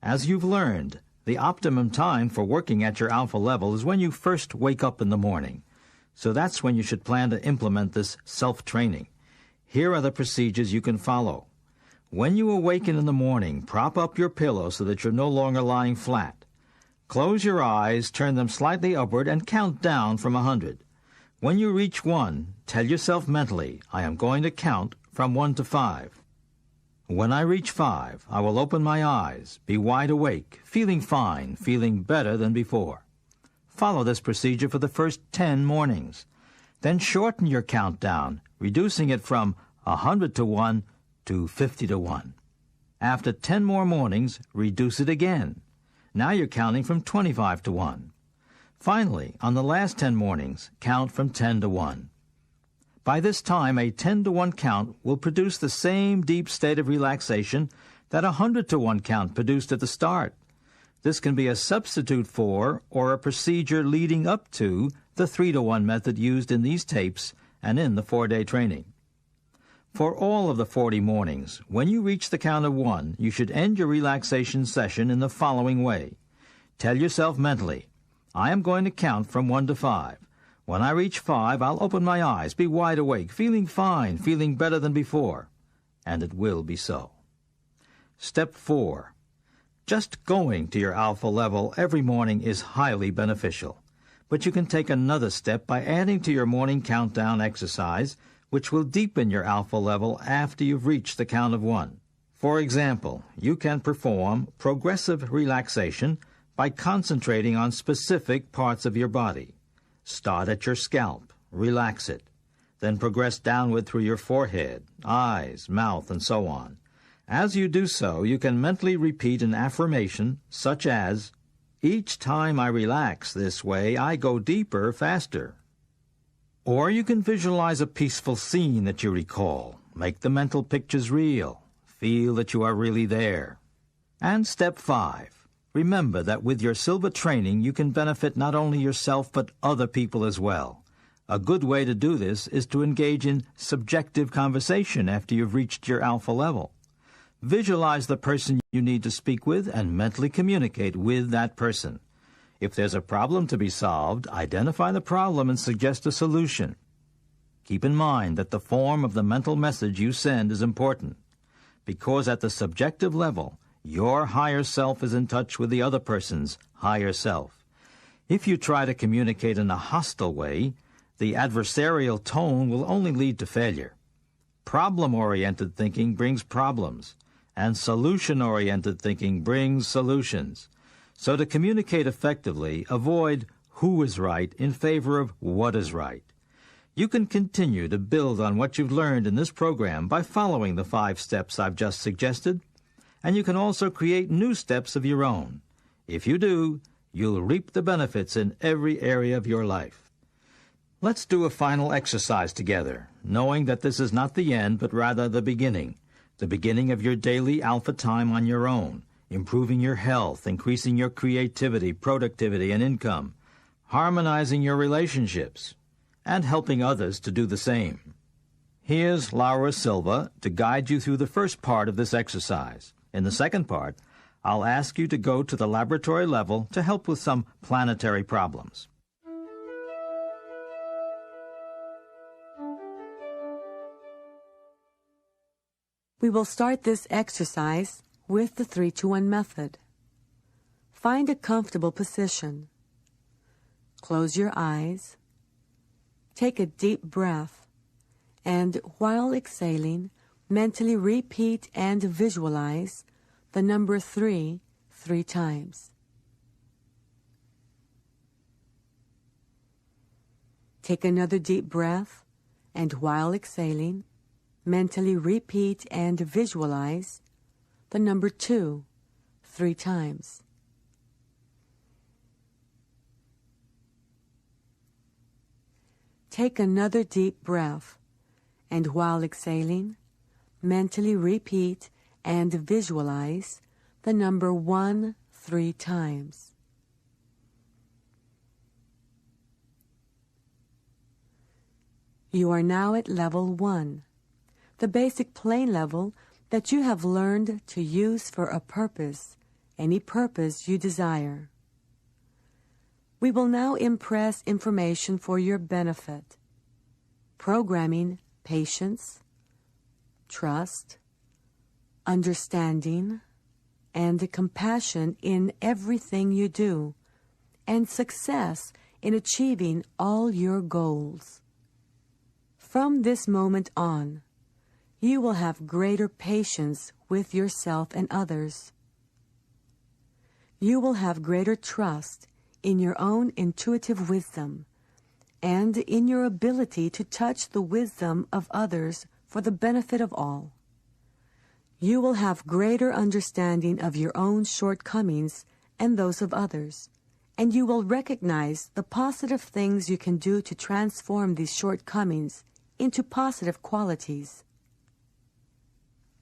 As you've learned, the optimum time for working at your alpha level is when you first wake up in the morning. So that's when you should plan to implement this self-training. Here are the procedures you can follow. When you awaken in the morning, prop up your pillow so that you're no longer lying flat. Close your eyes, turn them slightly upward, and count down from 100. When you reach 1, tell yourself mentally, I am going to count from 1 to 5. When I reach 5, I will open my eyes, be wide awake, feeling fine, feeling better than before. Follow this procedure for the first 10 mornings. Then shorten your countdown, reducing it from 100 to 1 to 50 to 1. After 10 more mornings, reduce it again. Now you're counting from 25 to 1. Finally, on the last 10 mornings, count from 10 to 1. By this time, a 10 to 1 count will produce the same deep state of relaxation that a 100 to 1 count produced at the start. This can be a substitute for or a procedure leading up to the 3 to 1 method used in these tapes and in the 4-day training. For all of the 40 mornings, when you reach the count of 1, you should end your relaxation session in the following way. Tell yourself mentally, I am going to count from 1 to 5. When I reach 5, I'll open my eyes, be wide awake, feeling fine, feeling better than before. And it will be so. Step 4. Just going to your alpha level every morning is highly beneficial. But you can take another step by adding to your morning countdown exercise, which will deepen your alpha level after you've reached the count of 1. For example, you can perform progressive relaxation by concentrating on specific parts of your body. Start at your scalp, relax it, then progress downward through your forehead, eyes, mouth, and so on. As you do so, you can mentally repeat an affirmation such as, each time I relax this way, I go deeper, faster. Or you can visualize a peaceful scene that you recall. Make the mental pictures real. Feel that you are really there. And step 5. Remember that with your Silva training, you can benefit not only yourself but other people as well. A good way to do this is to engage in subjective conversation after you've reached your alpha level. Visualize the person you need to speak with and mentally communicate with that person. If there's a problem to be solved, identify the problem and suggest a solution. Keep in mind that the form of the mental message you send is important, because at the subjective level, your higher self is in touch with the other person's higher self. If you try to communicate in a hostile way, the adversarial tone will only lead to failure. Problem-oriented thinking brings problems, and solution-oriented thinking brings solutions. So to communicate effectively, avoid who is right in favor of what is right. You can continue to build on what you've learned in this program by following the 5 steps I've just suggested, and you can also create new steps of your own. If you do, you'll reap the benefits in every area of your life. Let's do a final exercise together, knowing that this is not the end, but rather the beginning of your daily alpha time on your own, improving your health, increasing your creativity, productivity, and income, harmonizing your relationships, and helping others to do the same. Here's Laura Silva to guide you through the first part of this exercise. In the second part, I'll ask you to go to the laboratory level to help with some planetary problems. We will start this exercise with the 3-2-1 method. Find a comfortable position. Close your eyes. Take a deep breath, and while exhaling, mentally repeat and visualize the number 3 3 times. Take another deep breath, and while exhaling, mentally repeat and visualize the number 2 3 times. Take another deep breath, and while exhaling, mentally repeat and visualize the number 1 3 times. You are now at level 1, the basic plane level that you have learned to use for a purpose, any purpose you desire. We will now impress information for your benefit, programming patience, trust, understanding, and compassion in everything you do, and success in achieving all your goals. From this moment on, you will have greater patience with yourself and others. You will have greater trust in your own intuitive wisdom and in your ability to touch the wisdom of others for the benefit of all. You will have greater understanding of your own shortcomings and those of others, and you will recognize the positive things you can do to transform these shortcomings into positive qualities.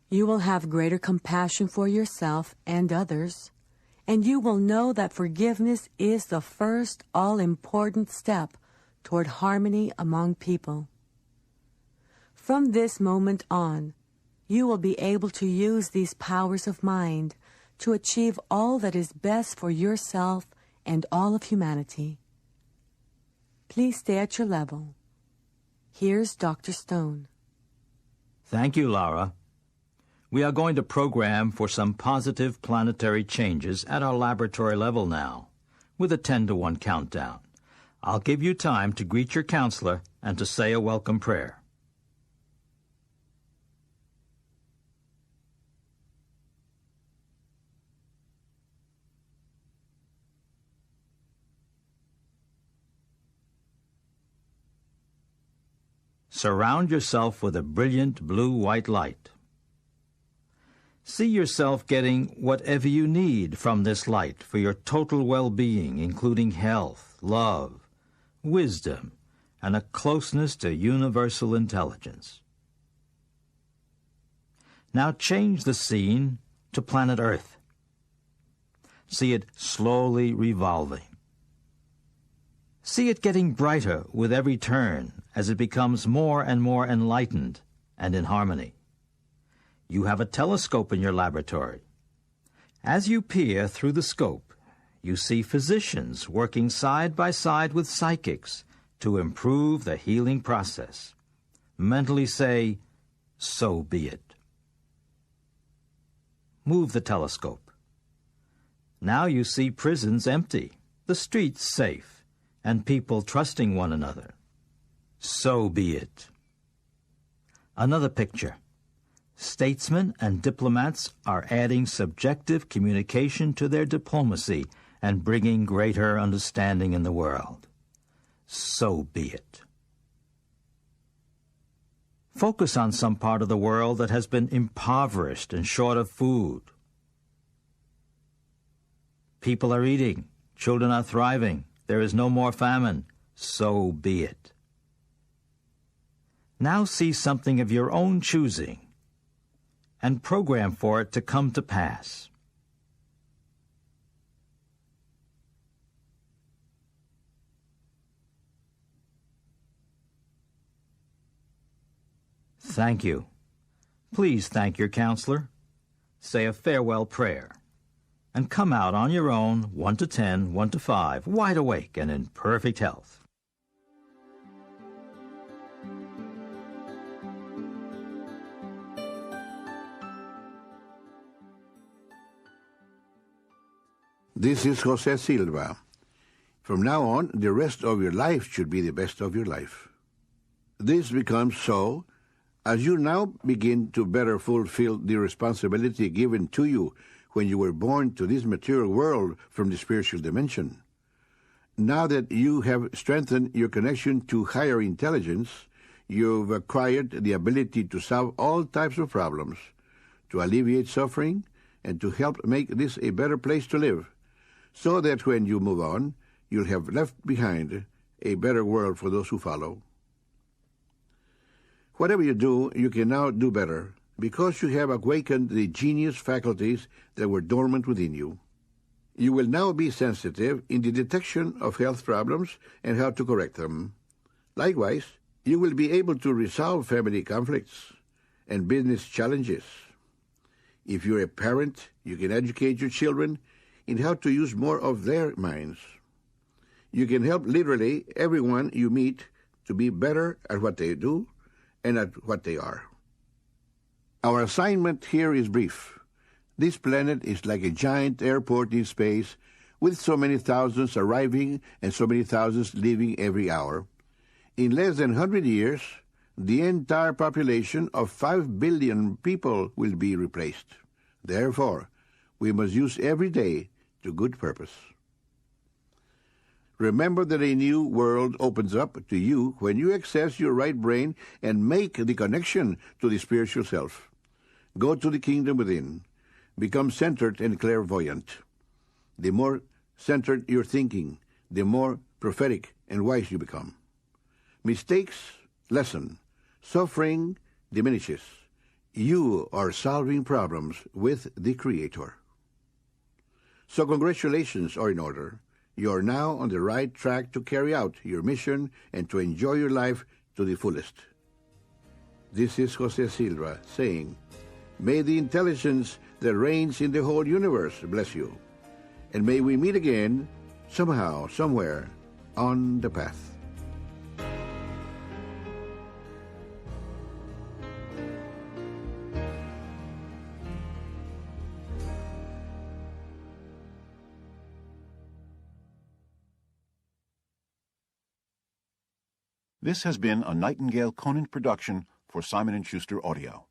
You will have greater compassion for yourself and others, and you will know that forgiveness is the first all-important step toward harmony among people. From this moment on, you will be able to use these powers of mind to achieve all that is best for yourself and all of humanity. Please stay at your level. Here's Dr. Stone. Thank you, Laura. We are going to program for some positive planetary changes at our laboratory level now, with a 10-to-1 countdown. I'll give you time to greet your counselor and to say a welcome prayer. Surround yourself with a brilliant blue-white light. See yourself getting whatever you need from this light for your total well-being, including health, love, wisdom, and a closeness to universal intelligence. Now change the scene to planet Earth. See it slowly revolving. See it getting brighter with every turn as it becomes more and more enlightened and in harmony. You have a telescope in your laboratory. As you peer through the scope, you see physicians working side by side with psychics to improve the healing process. Mentally say, "So be it." Move the telescope. Now you see prisons empty, the streets safe, and people trusting one another. So be it. Another picture. Statesmen and diplomats are adding subjective communication to their diplomacy and bringing greater understanding in the world. So be it. Focus on some part of the world that has been impoverished and short of food. People are eating, children are thriving, there is no more famine. So be it. Now see something of your own choosing and program for it to come to pass. Thank you. Please thank your counselor. Say a farewell prayer. And come out on your own, 1 to 10, 1 to 5, wide awake and in perfect health. This is Jose Silva. From now on, the rest of your life should be the best of your life. This becomes so as you now begin to better fulfill the responsibility given to you when you were born to this material world from the spiritual dimension. Now that you have strengthened your connection to higher intelligence, you've acquired the ability to solve all types of problems, to alleviate suffering, and to help make this a better place to live, so that when you move on, you'll have left behind a better world for those who follow. Whatever you do, you can now do better, because you have awakened the genius faculties that were dormant within you. You will now be sensitive in the detection of health problems and how to correct them. Likewise, you will be able to resolve family conflicts and business challenges. If you're a parent, you can educate your children in how to use more of their minds. You can help literally everyone you meet to be better at what they do and at what they are. Our assignment here is brief. This planet is like a giant airport in space with so many thousands arriving and so many thousands leaving every hour. In less than 100 years, the entire population of 5 billion people will be replaced. Therefore, we must use every day to good purpose. Remember that a new world opens up to you when you access your right brain and make the connection to the spiritual self. Go to the kingdom within. Become centered and clairvoyant. The more centered your thinking, the more prophetic and wise you become. Mistakes lessen. Suffering diminishes. You are solving problems with the Creator. So congratulations are in order. You are now on the right track to carry out your mission and to enjoy your life to the fullest. This is Jose Silva saying, may the intelligence that reigns in the whole universe bless you, and may we meet again, somehow, somewhere, on the path. This has been a Nightingale Conant production for Simon & Schuster Audio.